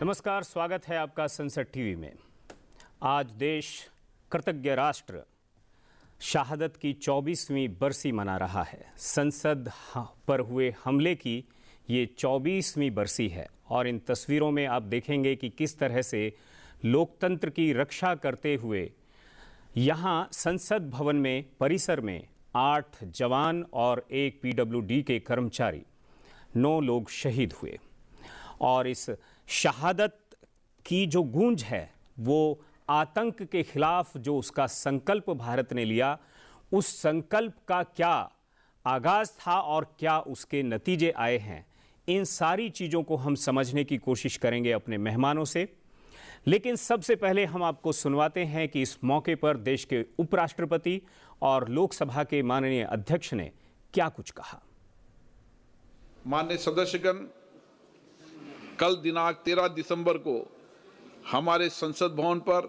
नमस्कार, स्वागत है आपका संसद टीवी में। आज देश कृतज्ञ राष्ट्र शहादत की 24वीं बरसी मना रहा है। संसद पर हुए हमले की ये 24वीं बरसी है और इन तस्वीरों में आप देखेंगे कि किस तरह से लोकतंत्र की रक्षा करते हुए यहाँ संसद भवन में परिसर में 8 जवान और एक पीडब्ल्यूडी के कर्मचारी 9 लोग शहीद हुए। और इस शहादत की जो गूंज है वो आतंक के खिलाफ जो उसका संकल्प भारत ने लिया, उस संकल्प का क्या आगाज था और क्या उसके नतीजे आए हैं, इन सारी चीज़ों को हम समझने की कोशिश करेंगे अपने मेहमानों से। लेकिन सबसे पहले हम आपको सुनवाते हैं कि इस मौके पर देश के उपराष्ट्रपति और लोकसभा के माननीय अध्यक्ष ने क्या कुछ कहा। माननीय सदस्यगण, कल दिनांक 13 दिसंबर को हमारे संसद भवन पर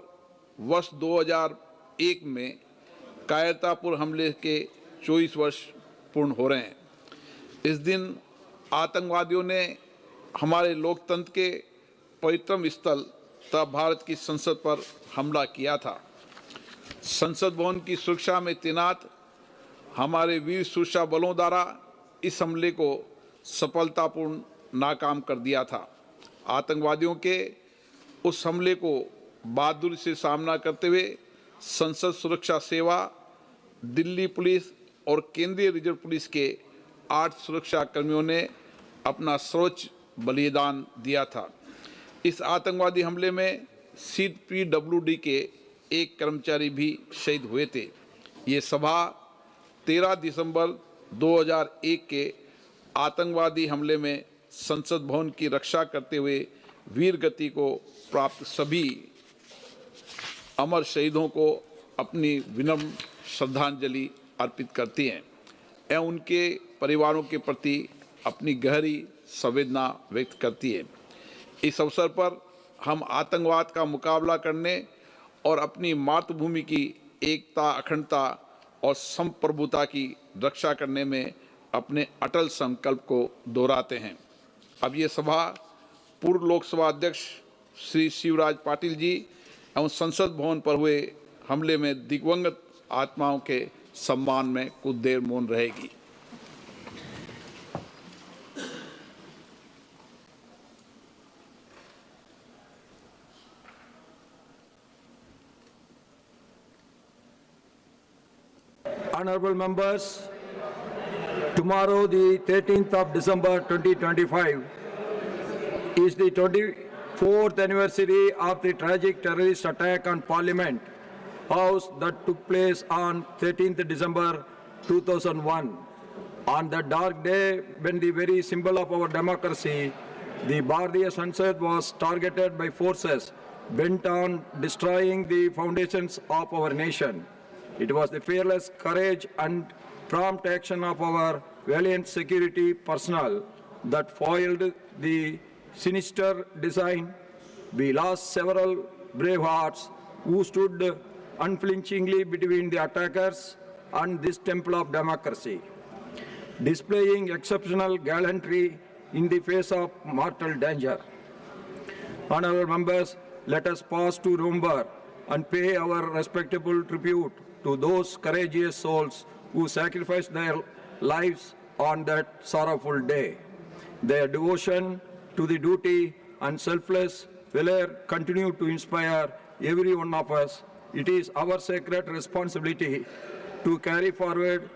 वर्ष 2001 में कायरतापुर हमले के 24 वर्ष पूर्ण हो रहे हैं। इस दिन आतंकवादियों ने हमारे लोकतंत्र के पवित्रम स्थल तथा भारत की संसद पर हमला किया था। संसद भवन की सुरक्षा में तैनात हमारे वीर सुरक्षा बलों द्वारा इस हमले को सफलतापूर्ण नाकाम कर दिया था। आतंकवादियों के उस हमले को बहादुरी से सामना करते हुए संसद सुरक्षा सेवा, दिल्ली पुलिस और केंद्रीय रिजर्व पुलिस के 8 सुरक्षा कर्मियों ने अपना सर्वोच्च बलिदान दिया था। इस आतंकवादी हमले में पीडब्ल्यूडी के एक कर्मचारी भी शहीद हुए थे। ये सभा 13 दिसंबर 2001 के आतंकवादी हमले में संसद भवन की रक्षा करते हुए वीर गति को प्राप्त सभी अमर शहीदों को अपनी विनम्र श्रद्धांजलि अर्पित करती हैं एवं उनके परिवारों के प्रति अपनी गहरी संवेदना व्यक्त करती है। इस अवसर पर हम आतंकवाद का मुकाबला करने और अपनी मातृभूमि की एकता, अखंडता और संप्रभुता की रक्षा करने में अपने अटल संकल्प को दोहराते हैं। अब ये सभा पूर्व लोकसभा अध्यक्ष श्री शिवराज पाटिल जी एवं संसद भवन पर हुए हमले में दिवंगत आत्माओं के सम्मान में कुछ देर मौन रहेगी। Honorable members, tomorrow the 13th of December 2025 is the 24th anniversary of the tragic terrorist attack on Parliament House that took place on 13th December 2001. On that dark day when the very symbol of our democracy, the Bharatiya Sansad, was targeted by forces bent on destroying the foundations of our nation. It was the fearless courage and prompt action of our valiant security personnel that foiled the sinister design. We lost several brave hearts who stood unflinchingly between the attackers and this temple of democracy, displaying exceptional gallantry in the face of mortal danger. Honorable members, let us pause to remember and pay our respectable tribute to those courageous souls who sacrificed their lives on that sorrowful day. Their devotion to the duty and selfless valor continue to inspire every one of us. It is our sacred responsibility to carry forward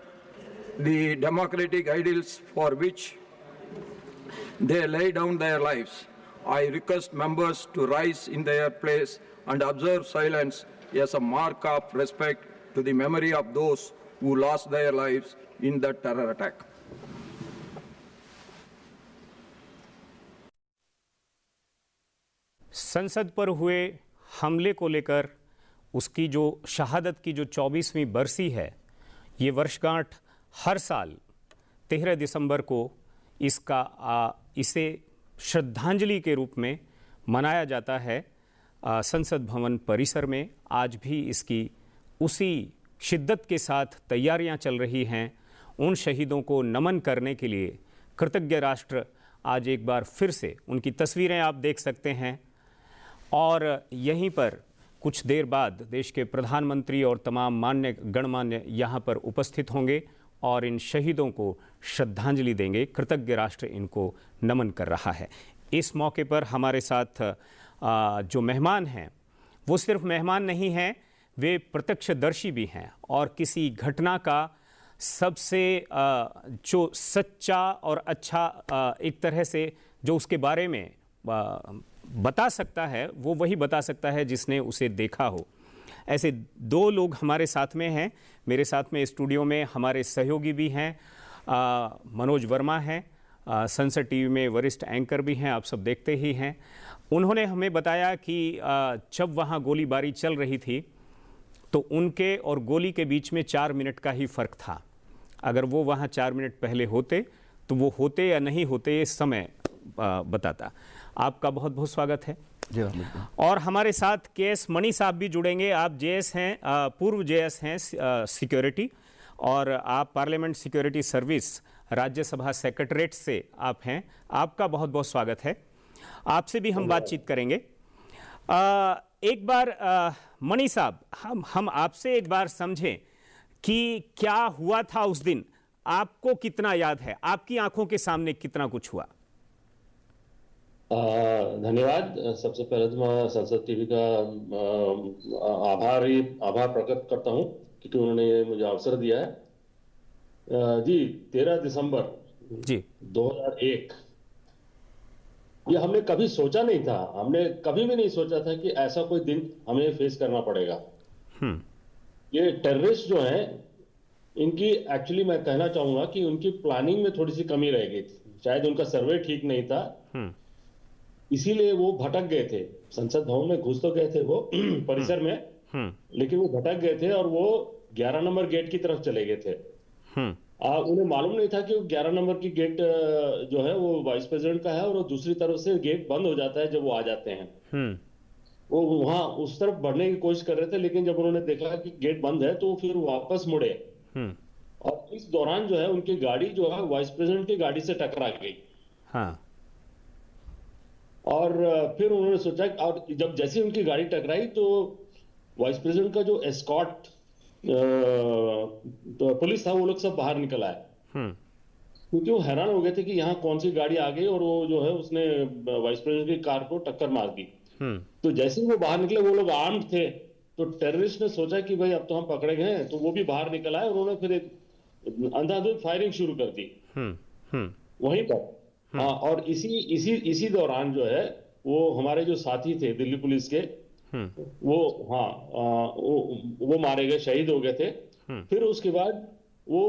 the democratic ideals for which they lay down their lives. I request members to rise in their place and observe silence as a mark of respect to the memory of those who lost their lives in that terror attack. संसद पर हुए हमले को लेकर उसकी जो शहादत की जो 24वीं बरसी है, ये वर्षगांठ हर साल 13 दिसंबर को इसे श्रद्धांजलि के रूप में मनाया जाता है। संसद भवन परिसर में आज भी इसकी उसी शिद्दत के साथ तैयारियां चल रही हैं। उन शहीदों को नमन करने के लिए कृतज्ञ राष्ट्र आज एक बार फिर से उनकी तस्वीरें आप देख सकते हैं और यहीं पर कुछ देर बाद देश के प्रधानमंत्री और तमाम मान्य गणमान्य यहाँ पर उपस्थित होंगे और इन शहीदों को श्रद्धांजलि देंगे। कृतज्ञ राष्ट्र इनको नमन कर रहा है। इस मौके पर हमारे साथ जो मेहमान हैं वो सिर्फ मेहमान नहीं हैं, वे प्रत्यक्षदर्शी भी हैं और किसी घटना का सबसे जो सच्चा और अच्छा एक तरह से जो उसके बारे में बता सकता है वो वही बता सकता है जिसने उसे देखा हो। ऐसे दो लोग हमारे साथ में हैं। मेरे साथ में स्टूडियो में हमारे सहयोगी भी हैं। मनोज वर्मा हैं, संसद टीवी में वरिष्ठ एंकर भी हैं, आप सब देखते ही हैं। उन्होंने हमें बताया कि जब वहाँ गोलीबारी चल रही थी तो उनके और गोली के बीच में 4 मिनट का ही फ़र्क था। अगर वो वहाँ 4 मिनट पहले होते तो वो होते या नहीं होते ये समय बताता। आपका बहुत बहुत स्वागत है जी। और हमारे साथ केएस मणि साहब भी जुड़ेंगे। आप जेएस हैं, पूर्व जेएस हैं सिक्योरिटी, और आप parliament security service Rajya Sabha secretariat से आप हैं। आपका बहुत बहुत स्वागत है। आपसे भी हम बातचीत करेंगे। एक बार मणि साहब, हम आपसे एक बार समझें कि क्या हुआ था उस दिन, आपको कितना याद है, आपकी आंखों के सामने कितना कुछ हुआ? धन्यवाद। सबसे पहले तो मैं संसद टीवी का आभार प्रकट करता हूं क्योंकि उन्होंने ये मुझे अवसर दिया है। जी, 13 दिसंबर जी 2001, ये हमने कभी सोचा नहीं था, हमने कभी भी नहीं सोचा था कि ऐसा कोई दिन हमें फेस करना पड़ेगा। ये टेररिस्ट जो हैं, इनकी एक्चुअली मैं कहना चाहूंगा कि उनकी प्लानिंग में थोड़ी सी कमी रह गई थी। शायद उनका सर्वे ठीक नहीं था, इसीलिए वो भटक गए थे। संसद भवन में घुस तो गए थे वो परिसर में, लेकिन वो भटक गए थे और वो 11 नंबर गेट की तरफ चले गए थे। उन्हें मालूम नहीं था कि 11 नंबर की गेट जो है वो वाइस प्रेसिडेंट का है और वो दूसरी तरफ से गेट बंद हो जाता है जब वो आ जाते हैं। वो वहां उस तरफ बढ़ने की कोशिश कर रहे थे, लेकिन जब उन्होंने देखा कि गेट बंद है तो फिर वापस मुड़े और इस दौरान जो है उनकी गाड़ी जो है वाइस प्रेसिडेंट की गाड़ी से टकरा गई। और फिर उन्होंने सोचा, और जब जैसे उनकी गाड़ी टकराई तो वाइस प्रेसिडेंट का जो एस्कॉर्ट तो पुलिस था, वो लोग सब बाहर निकल आए क्योंकि वो हैरान हो गए थे कि यहाँ कौन सी गाड़ी आ गई और वो जो है उसने वाइस प्रेसिडेंट की कार को टक्कर मार दी। तो जैसे ही वो बाहर निकले, वो लोग आर्म्ड थे, तो टेररिस्ट ने सोचा कि भाई अब तो हम पकड़े गए हैं, तो वो भी बाहर निकल आए और उन्होंने फिर एक अंधाधुंध फायरिंग शुरू कर दी वहीं पर। हाँ, और इसी दौरान जो है वो हमारे जो साथी थे दिल्ली पुलिस के, वो मारे गए, शहीद हो गए थे। फिर उसके बाद वो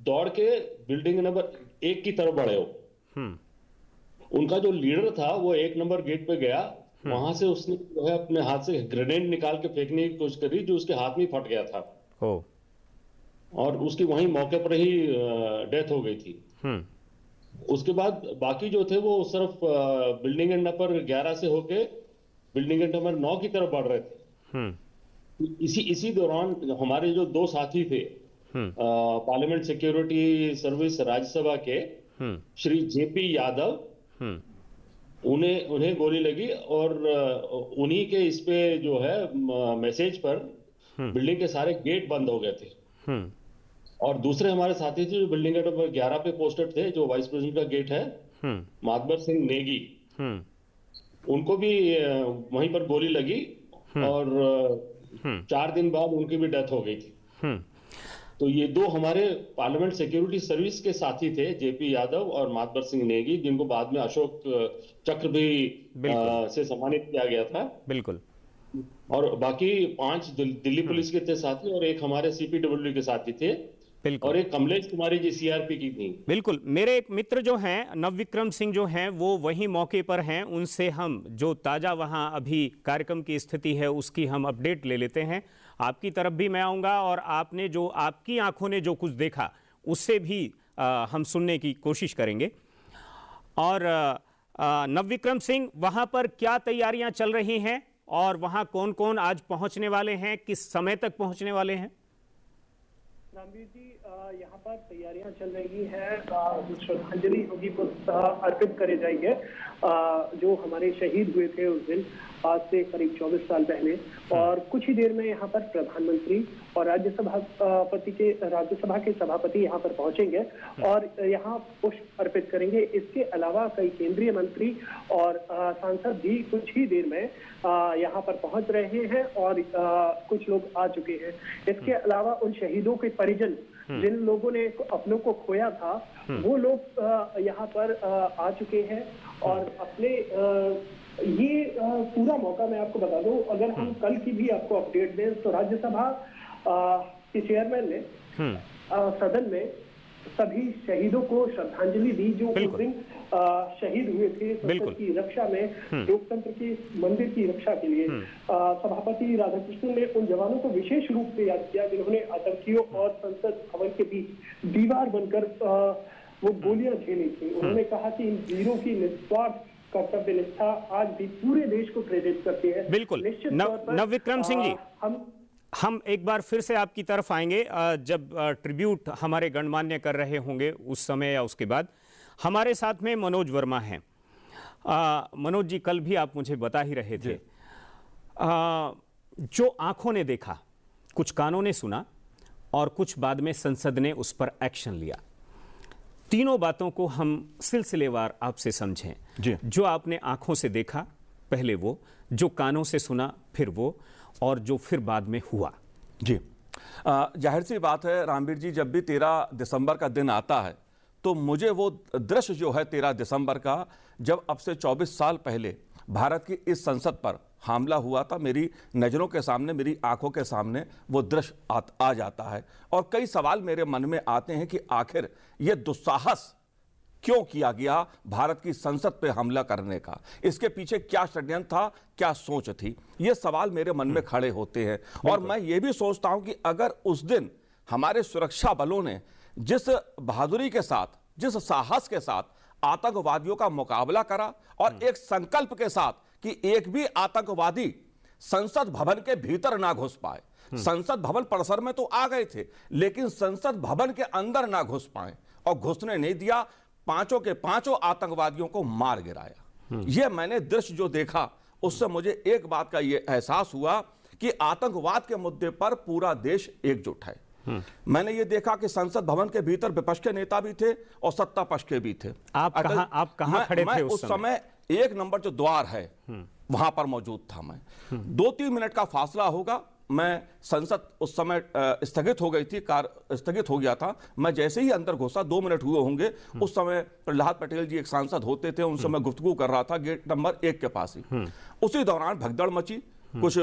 दौड़ के बिल्डिंग नंबर 1 की तरफ बढ़े हो। उनका जो लीडर था वो 1 नंबर गेट पे गया, वहां से उसने जो है अपने हाथ से ग्रेनेड निकाल के फेंकने की कोशिश करी, जो उसके हाथ में फट गया था और उसकी वहीं मौके पर ही डेथ हो गई थी। उसके बाद बाकी जो थे वो उस तरफ बिल्डिंग नंबर 11 से होके बिल्डिंग नंबर 9 की तरफ बढ़ रहे थे। इसी दौरान हमारे जो 2 साथी थे पार्लियामेंट सिक्योरिटी सर्विस राज्यसभा के, श्री जेपी यादव, उन्हें गोली लगी और उन्हीं के इस पे जो है मैसेज पर बिल्डिंग के सारे गेट बंद हो गए थे। और दूसरे हमारे साथी थे जो बिल्डिंग नंबर 11 पे पोस्टेड थे, जो वाइस प्रेसिडेंट का गेट है, मातबर सिंह नेगी, उनको भी वहीं पर गोली लगी और 4 दिन बाद उनकी भी डेथ हो गई थी। तो ये 2 हमारे पार्लियामेंट सिक्योरिटी सर्विस के साथी थे, जेपी यादव और मातबर सिंह नेगी, जिनको बाद में अशोक चक्र भी से सम्मानित किया गया था। बिल्कुल। और बाकी 5 दिल्ली पुलिस के थे साथी और एक हमारे सीपीडब्ल्यू के साथी थे और एक कमलेश कुमारी जी सीआरपी की थी। बिल्कुल। मेरे एक मित्र जो हैं नवविक्रम सिंह जो हैं वो वहीं मौके पर हैं, उनसे हम जो ताज़ा वहां अभी कार्यक्रम की स्थिति है उसकी हम अपडेट ले लेते हैं। आपकी तरफ भी मैं आऊँगा और आपने जो आपकी आंखों ने जो कुछ देखा उससे भी हम सुनने की कोशिश करेंगे। और नवविक्रम सिंह, वहाँ पर क्या तैयारियाँ चल रही हैं और वहाँ कौन कौन आज पहुँचने वाले हैं, किस समय तक पहुँचने वाले हैं? रामवीर जी, यहाँ पर तैयारियां चल रही हैं। श्रद्धांजलि होगी, पुष्प अर्पित करे जाएंगे जो हमारे शहीद हुए थे उस दिन, आज से करीब 24 साल पहले। और कुछ ही देर में यहाँ पर प्रधानमंत्री और राज्यसभा के सभापति यहाँ पर पहुंचेंगे और यहाँ पुष्प अर्पित करेंगे। इसके अलावा कई केंद्रीय मंत्री और सांसद भी कुछ ही देर में यहाँ पर पहुंच रहे हैं और कुछ लोग आ चुके हैं। इसके अलावा उन शहीदों के परिजन जिन लोगों ने अपनों को खोया था, वो लोग यहाँ पर आ चुके हैं और अपने ये पूरा मौका मैं आपको बता दूं, अगर हम कल की भी आपको अपडेट दें तो राज्यसभा के चेयरमैन ने सदन में सभी शहीदों को श्रद्धांजलि दी जो उस दिन शहीद हुए थे संसद की रक्षा में, लोकतंत्र की मंदिर की रक्षा के लिए। सभापति राधाकृष्णन ने उन जवानों को विशेष रूप से याद किया जिन्होंने आतंकियों और संसद भवन के बीच दीवार बनकर वो गोलियां झेली थी। उन्होंने कहा कि इन वीरों की निस्वार्थ कर्तव्य निष्ठा आज भी पूरे देश को प्रेरित करती है। बिल्कुल। नवविक्रम सिंह जी, हम एक बार फिर से आपकी तरफ आएंगे जब ट्रिब्यूट हमारे गणमान्य कर रहे होंगे उस समय या उसके बाद। हमारे साथ में मनोज वर्मा हैं। मनोज जी, कल भी आप मुझे बता ही रहे थे, जो आंखों ने देखा, कुछ कानों ने सुना और कुछ बाद में संसद ने उस पर एक्शन लिया। तीनों बातों को हम सिलसिलेवार आपसे समझें। जो आपने आंखों से देखा पहले वो, जो कानों से सुना फिर वो, और जो फिर बाद में हुआ। जी, जाहिर सी बात है रामवीर जी, जब भी 13 दिसंबर का दिन आता है तो मुझे वो दृश्य जो है 13 दिसंबर का, जब अब से 24 साल पहले भारत की इस संसद पर हमला हुआ था, मेरी नज़रों के सामने, मेरी आंखों के सामने वो दृश्य आ जाता है। और कई सवाल मेरे मन में आते हैं कि आखिर ये दुस्साहस क्यों किया गया भारत की संसद पे हमला करने का, इसके पीछे क्या षड्यंत्र था, क्या सोच थी, ये सवाल मेरे मन में खड़े होते हैं। और मैं ये भी सोचता हूं कि अगर उस दिन हमारे सुरक्षा बलों ने जिस बहादुरी के साथ, जिस साहस के साथ आतंकवादियों का मुकाबला करा और एक संकल्प के साथ कि एक भी आतंकवादी संसद भवन के भीतर ना घुस पाए, संसद भवन परिसर में तो आ गए थे लेकिन संसद भवन के अंदर ना घुस पाए, और घुसने नहीं दिया, पांचों के पांचों आतंकवादियों को मार गिराया। यह मैंने दृश्य जो देखा, उससे मुझे एक बात का यह एहसास हुआ कि आतंकवाद के मुद्दे पर पूरा देश एकजुट है। मैंने ये देखा कि संसद भवन के भीतर विपक्ष के नेता भी थे और सत्ता पक्ष के भी थे। आप कहां खड़े थे उस समय? 1 नंबर जो द्वार है वहां पर मौजूद था मैं। 2-3 मिनट का फासला होगा, मैं संसद उस समय स्थगित हो गई थी, कार्य स्थगित हो गया था। मैं जैसे ही अंदर घुसा, 2 मिनट हुए होंगे, उस समय प्रहलाद पटेल जी एक सांसद होते थे, उनसे मैं गुफ्तगू कर रहा था गेट नंबर 1 के पास ही। उसी दौरान भगदड़ मची, कुछ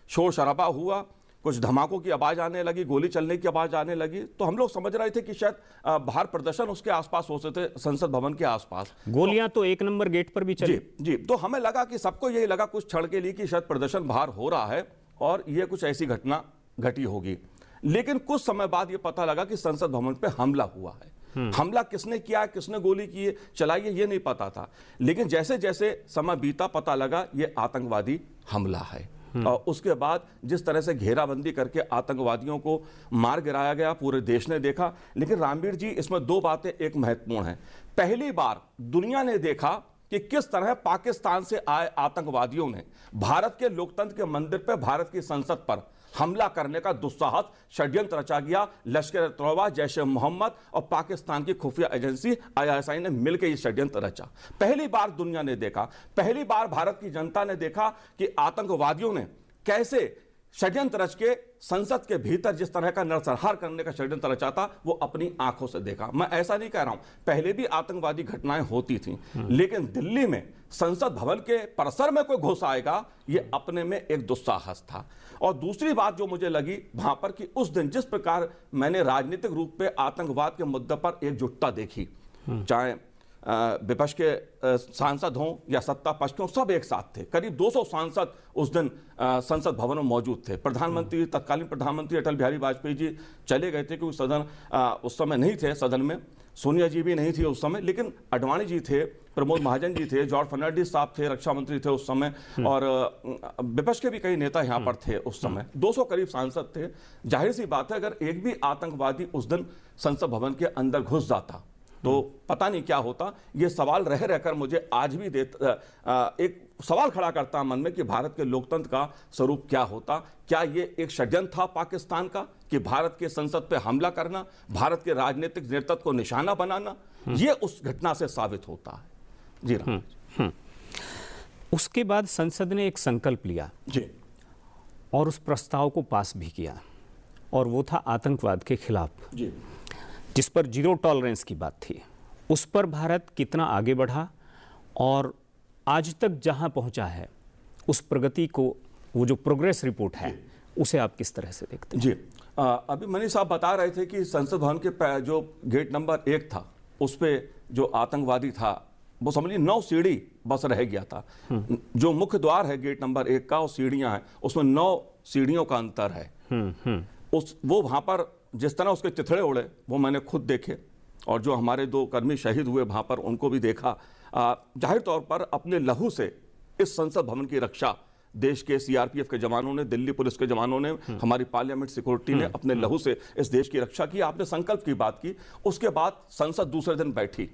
शोर शराबा हुआ, कुछ धमाकों की आवाज आने लगी, गोली चलने की आवाज आने लगी। तो हम लोग समझ रहे थे कि शायद बाहर प्रदर्शन उसके आसपास हो सकते, संसद भवन के आसपास। गोलियां तो 1 नंबर गेट पर भी चली। जी, तो हमें लगा कि सबको यही लगा कुछ क्षण के लिए कि शायद प्रदर्शन बाहर हो रहा है और यह कुछ ऐसी घटना घटी होगी। लेकिन कुछ समय बाद यह पता लगा कि संसद भवन पे हमला हुआ है। हमला किसने किया, किसने गोली की चलाई है, ये नहीं पता था। लेकिन जैसे जैसे समय बीता, पता लगा ये आतंकवादी हमला है। और उसके बाद जिस तरह से घेराबंदी करके आतंकवादियों को मार गिराया गया, पूरे देश ने देखा। लेकिन रामवीर जी, इसमें 2 बातें एक महत्वपूर्ण हैं। पहली बार दुनिया ने देखा कि किस तरह पाकिस्तान से आए आतंकवादियों ने भारत के लोकतंत्र के मंदिर पर, भारत की संसद पर हमला करने का दुस्साहस षड्यंत्र रचा गया। लश्कर-ए-तौबा, जैश-ए-मोहम्मद और पाकिस्तान की खुफिया एजेंसी ISI ने मिलकर यह षड्यंत्र रचा। पहली बार दुनिया ने देखा, पहली बार भारत की जनता ने देखा कि आतंकवादियों ने कैसे षड्यंत्र रच के संसद के भीतर जिस तरह का नरसंहार करने का षड्यंत्र रचा था, वो अपनी आंखों से देखा। मैं ऐसा नहीं कह रहा हूं, पहले भी आतंकवादी घटनाएं होती थी, लेकिन दिल्ली में संसद भवन के परिसर में कोई घुस आएगा, ये अपने में एक दुस्साहस था। और दूसरी बात जो मुझे लगी वहां पर कि उस दिन जिस प्रकार मैंने राजनीतिक रूप पे आतंकवाद के मुद्दे पर एकजुटता देखी, चाहे विपक्ष के सांसद हों या सत्ता पक्ष के हों, सब एक साथ थे। करीब 200 सांसद उस दिन संसद भवन में मौजूद थे। प्रधानमंत्री, तत्कालीन प्रधानमंत्री अटल बिहारी वाजपेयी जी चले गए थे क्योंकि सदन उस समय नहीं थे सदन में। सोनिया जी भी नहीं थी उस समय, लेकिन अडवाणी जी थे, प्रमोद महाजन जी थे, जॉर्ज फर्नांडिस साहब थे, रक्षा मंत्री थे उस समय, और विपक्ष के भी कई नेता यहां पर थे उस समय। 200 करीब सांसद थे। जाहिर सी बात है, अगर एक भी आतंकवादी उस दिन संसद भवन के अंदर घुस जाता तो पता नहीं क्या होता। ये सवाल रह रहकर मुझे आज भी एक सवाल खड़ा करता मन में कि भारत के लोकतंत्र का स्वरूप क्या होता। क्या ये एक षड्यंत्र था पाकिस्तान का कि भारत के संसद पे हमला करना, भारत के राजनीतिक नेतृत्व को निशाना बनाना? ये उस घटना से साबित होता है। जी राम। उसके बाद संसद ने एक संकल्प लिया जी, और उस प्रस्ताव को पास भी किया, और वो था आतंकवाद के खिलाफ जी, जिस पर जीरो टॉलरेंस की बात थी। उस पर भारत कितना आगे बढ़ा और आज तक जहां पहुंचा है, उस प्रगति को, वो जो प्रोग्रेस रिपोर्ट है, उसे आप किस तरह से देखते हैं? जी, अभी मनीष साहब बता रहे थे कि संसद भवन के जो गेट नंबर 1 था, उस पर जो आतंकवादी था वो समझिए 9 सीढ़ी बस रह गया था। जो मुख्य द्वार है गेट नंबर 1 का, और सीढ़ियां हैं, उसमें 9 सीढ़ियों का अंतर है। वो वहां पर जिस तरह उसके चिथड़े उड़े वो मैंने खुद देखे, और जो हमारे 2 कर्मी शहीद हुए वहां पर उनको भी देखा। जाहिर तौर पर अपने लहू से इस संसद भवन की रक्षा देश के सीआरपीएफ के जवानों ने, दिल्ली पुलिस के जवानों ने, हमारी पार्लियामेंट सिक्योरिटी ने अपने लहू से इस देश की रक्षा की। आपने संकल्प की बात की, उसके बाद संसद दूसरे दिन बैठी।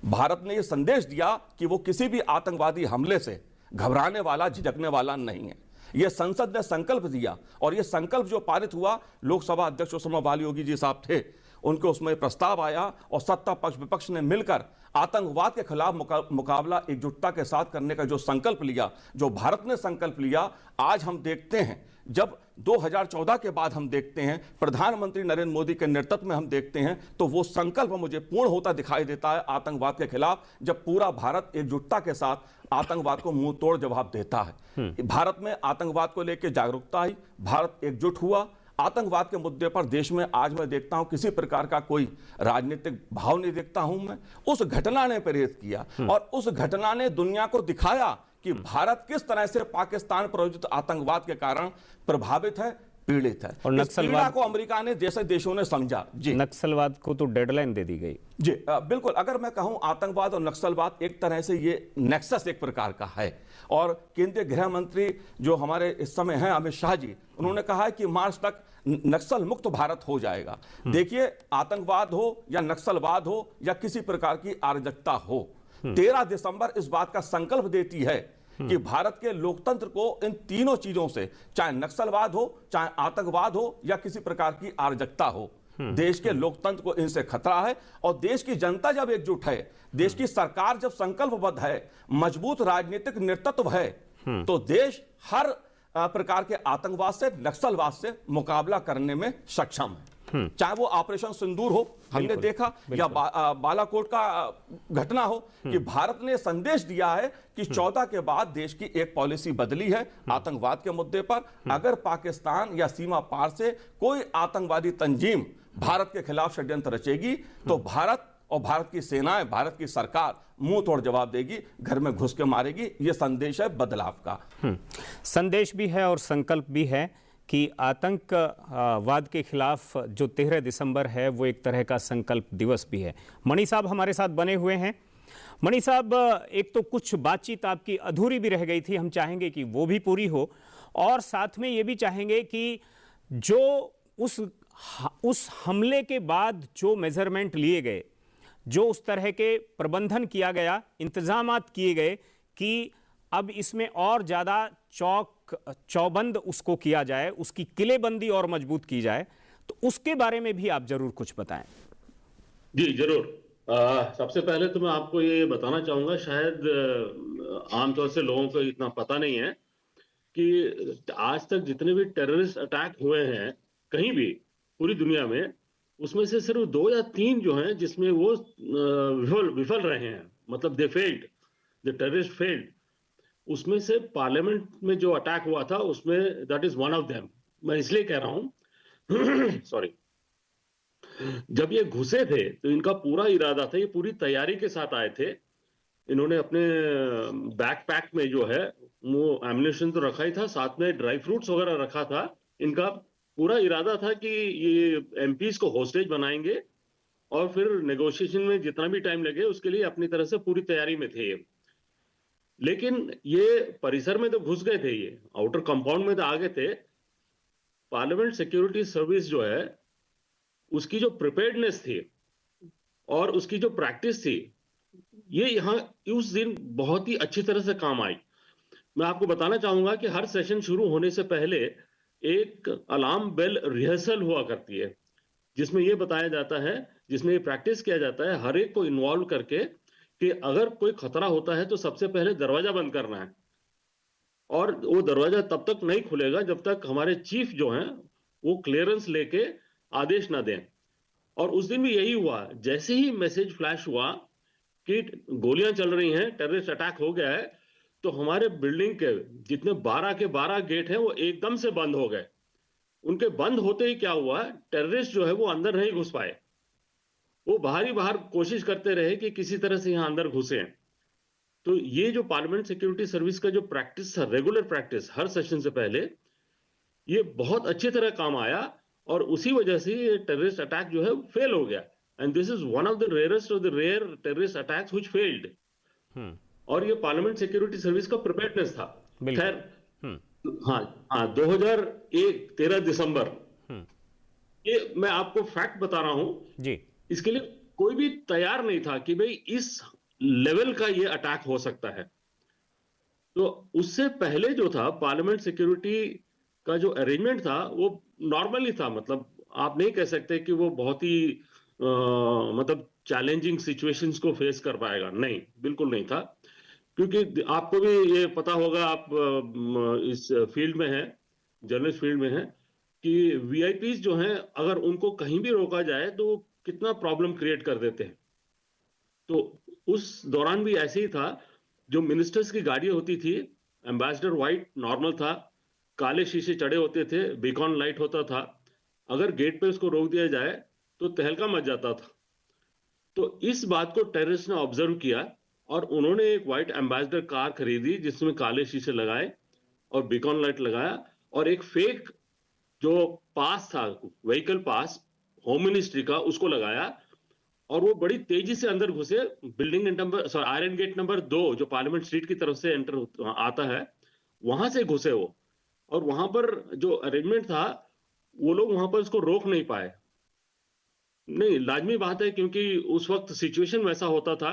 भारत ने यह संदेश दिया कि वो किसी भी आतंकवादी हमले से घबराने वाला, झिझकने वाला नहीं है। यह संसद ने संकल्प दिया, और यह संकल्प जो पारित हुआ, लोकसभा अध्यक्ष उस समय बाली योगी जी साहब थे, उनके उसमें प्रस्ताव आया, और सत्ता पक्ष विपक्ष ने मिलकर आतंकवाद के खिलाफ मुकाबला एकजुटता के साथ करने का जो संकल्प लिया, जो भारत ने संकल्प लिया, आज हम देखते हैं, जब 2014 के बाद हम देखते हैं, प्रधानमंत्री नरेंद्र मोदी के नेतृत्व में हम देखते हैं, तो वो संकल्प मुझे पूर्ण होता दिखाई देता है आतंकवाद के खिलाफ, जब पूरा भारत एकजुटता के साथ आतंकवाद को मुंह तोड़ जवाब देता है। भारत में आतंकवाद को लेकर जागरूकता आई, भारत एकजुट हुआ। आतंकवाद के मुद्दे पर देश में आज मैं देखता हूं किसी प्रकार का कोई राजनीतिक भाव नहीं देखता हूं मैं। उस घटना ने प्रेरित किया, और उस घटना ने दुनिया को दिखाया कि भारत किस तरह से पाकिस्तान प्रायोजित आतंकवाद के कारण प्रभावित है, पीड़ित है। और नक्सलवाद को अमेरिका ने जैसे देशों ने समझा। जी, नक्सलवाद को तो डेडलाइन दे दी गई। जी, बिल्कुल। अगर मैं कहूं आतंकवाद और नक्सलवाद एक तरह से ये नेक्सस एक प्रकार का है, और केंद्रीय गृह मंत्री जो हमारे इस समय हैं अमित शाह जी, उन्होंने कहा है कि मार्च तक नक्सल मुक्त भारत हो जाएगा। देखिए, आतंकवाद हो या नक्सलवाद हो या किसी प्रकार की अराजकता हो, 13 दिसंबर इस बात का संकल्प देती है कि भारत के लोकतंत्र को इन तीनों चीजों से, चाहे नक्सलवाद हो, चाहे आतंकवाद हो या किसी प्रकार की अराजकता हो, देश के लोकतंत्र को इनसे खतरा है। और देश की जनता जब एकजुट है, देश की सरकार जब संकल्पबद्ध है, मजबूत राजनीतिक नेतृत्व है, तो देश हर प्रकार के आतंकवाद से, नक्सलवाद से मुकाबला करने में सक्षम है। चाहे वो ऑपरेशन सिंदूर हो, हमने देखा, या बालाकोट का घटना हो, कि भारत ने संदेश दिया है कि 14 के बाद देश की एक पॉलिसी बदली है आतंकवाद के मुद्दे पर। अगर पाकिस्तान या सीमा पार से कोई आतंकवादी तंजीम भारत के खिलाफ षड्यंत्र रचेगी, तो भारत और भारत की सेनाएं, भारत की सरकार मुंह तोड़ जवाब देगी, घर में घुस के मारेगी। यह संदेश है बदलाव का। संदेश भी है और संकल्प भी है कि आतंकवाद के खिलाफ जो 13 दिसंबर है वो एक तरह का संकल्प दिवस भी है। मणि साहब हमारे साथ बने हुए हैं। मणि साहब, एक तो कुछ बातचीत आपकी अधूरी भी रह गई थी, हम चाहेंगे कि वो भी पूरी हो, और साथ में ये भी चाहेंगे कि जो उस हमले के बाद जो मेजरमेंट लिए गए, जो उस तरह के प्रबंधन किया गया, इंतजामात किए गए कि अब इसमें और ज़्यादा चौबंद उसको किया जाए, उसकी किलेबंदी और मजबूत की जाए, तो उसके बारे में भी आप जरूर कुछ बताएं। जी जरूर। सबसे पहले तो मैं आपको ये बताना चाहूंगा, शायद आमतौर से लोगों को इतना पता नहीं है कि आज तक जितने भी टेररिस्ट अटैक हुए हैं कहीं भी पूरी दुनिया में, उसमें से सिर्फ 2 या 3 जो हैं जिसमें वो विफल रहे हैं, मतलब they failed, the terrorist failed. उसमें से पार्लियामेंट में जो अटैक हुआ था उसमें that is one of them. मैं इसलिए कह रहा हूं सॉरी, जब ये घुसे थे तो इनका पूरा इरादा था, ये पूरी तैयारी के साथ आए थे। इन्होंने अपने बैकपैक में जो है वो एम्युनिशन तो रखा ही था, साथ में ड्राई फ्रूट्स वगैरह रखा था। इनका पूरा इरादा था कि ये एमपीज को होस्टेज बनाएंगे और फिर नेगोशिएशन में जितना भी टाइम लगे उसके लिए अपनी तरह से पूरी तैयारी में थे ये। लेकिन ये परिसर में तो घुस गए थे, ये आउटर कंपाउंड में तो आ गए थे। पार्लियामेंट सिक्योरिटी सर्विस जो है उसकी जो प्रिपेयर्डनेस थी और उसकी जो प्रैक्टिस थी, ये यहाँ उस दिन बहुत ही अच्छी तरह से काम आई। मैं आपको बताना चाहूंगा कि हर सेशन शुरू होने से पहले एक अलार्म बेल रिहर्सल हुआ करती है, जिसमें यह बताया जाता है, जिसमें ये प्रैक्टिस किया जाता है हर एक को इन्वॉल्व करके कि अगर कोई खतरा होता है तो सबसे पहले दरवाजा बंद करना है, और वो दरवाजा तब तक नहीं खुलेगा जब तक हमारे चीफ जो हैं वो क्लियरेंस लेके आदेश ना दें। और उस दिन भी यही हुआ। जैसे ही मैसेज फ्लैश हुआ कि गोलियां चल रही हैं, टेररिस्ट अटैक हो गया है, तो हमारे बिल्डिंग के जितने 12 के 12 गेट हैं वो एकदम से बंद हो गए। उनके बंद होते ही क्या हुआ, टेररिस्ट जो है वो अंदर नहीं घुस पाए। वो बाहर ही बाहर कोशिश करते रहे कि किसी तरह से यहां अंदर घुसे। तो ये जो पार्लियामेंट सिक्योरिटी सर्विस का जो प्रैक्टिस था, रेगुलर प्रैक्टिस हर सेशन से पहले, ये बहुत अच्छी तरह काम आया और उसी वजह से ये टेररिस्ट अटैक जो है फेल हो गया। And this is one of the rarest of the rare terrorist attacks which failed. और ये पार्लियामेंट सिक्योरिटी सर्विस का प्रिपेयर्डनेस था। खैर, हाँ 2001 13 दिसंबर, ये मैं आपको फैक्ट बता रहा हूं जी। इसके लिए कोई भी तैयार नहीं था कि भाई इस लेवल का ये अटैक हो सकता है। तो उससे पहले जो था पार्लियामेंट सिक्योरिटी का जो अरेंजमेंट था वो नॉर्मल ही था। मतलब आप नहीं कह सकते कि वो बहुत ही मतलब चैलेंजिंग सिचुएशंस को फेस कर पाएगा, नहीं, बिल्कुल नहीं था। क्योंकि आपको भी ये पता होगा, आप इस फील्ड में हैं, जर्नलिस्ट फील्ड में हैं, कि वीआईपीज जो हैं अगर उनको कहीं भी रोका जाए तो वो कितना प्रॉब्लम क्रिएट कर देते हैं। तो उस दौरान भी ऐसे ही था। जो मिनिस्टर्स की गाड़ी होती थी, एम्बेसडर व्हाइट नॉर्मल था, काले शीशे चढ़े होते थे, बीकॉन लाइट होता था। अगर गेट पे उसको रोक दिया जाए तो तहलका मच जाता था। तो इस बात को टेररिस्ट ने ऑब्जर्व किया और उन्होंने एक व्हाइट एम्बेसडर कार खरीदी जिसमें काले शीशे लगाए और बीकॉन लाइट लगाया, और एक फेक जो पास था, व्हीकल पास होम मिनिस्ट्री का, उसको लगाया। और वो बड़ी तेजी से अंदर घुसे। Building number iron gate number 2 जो पार्लियामेंट स्ट्रीट की तरफ से एंटर आता है, वहां से घुसे वो। और वहां पर जो अरेंजमेंट था, वो लोग वहां पर उसको रोक नहीं पाए। नहीं, लाजमी बात है, क्योंकि उस वक्त सिचुएशन वैसा होता था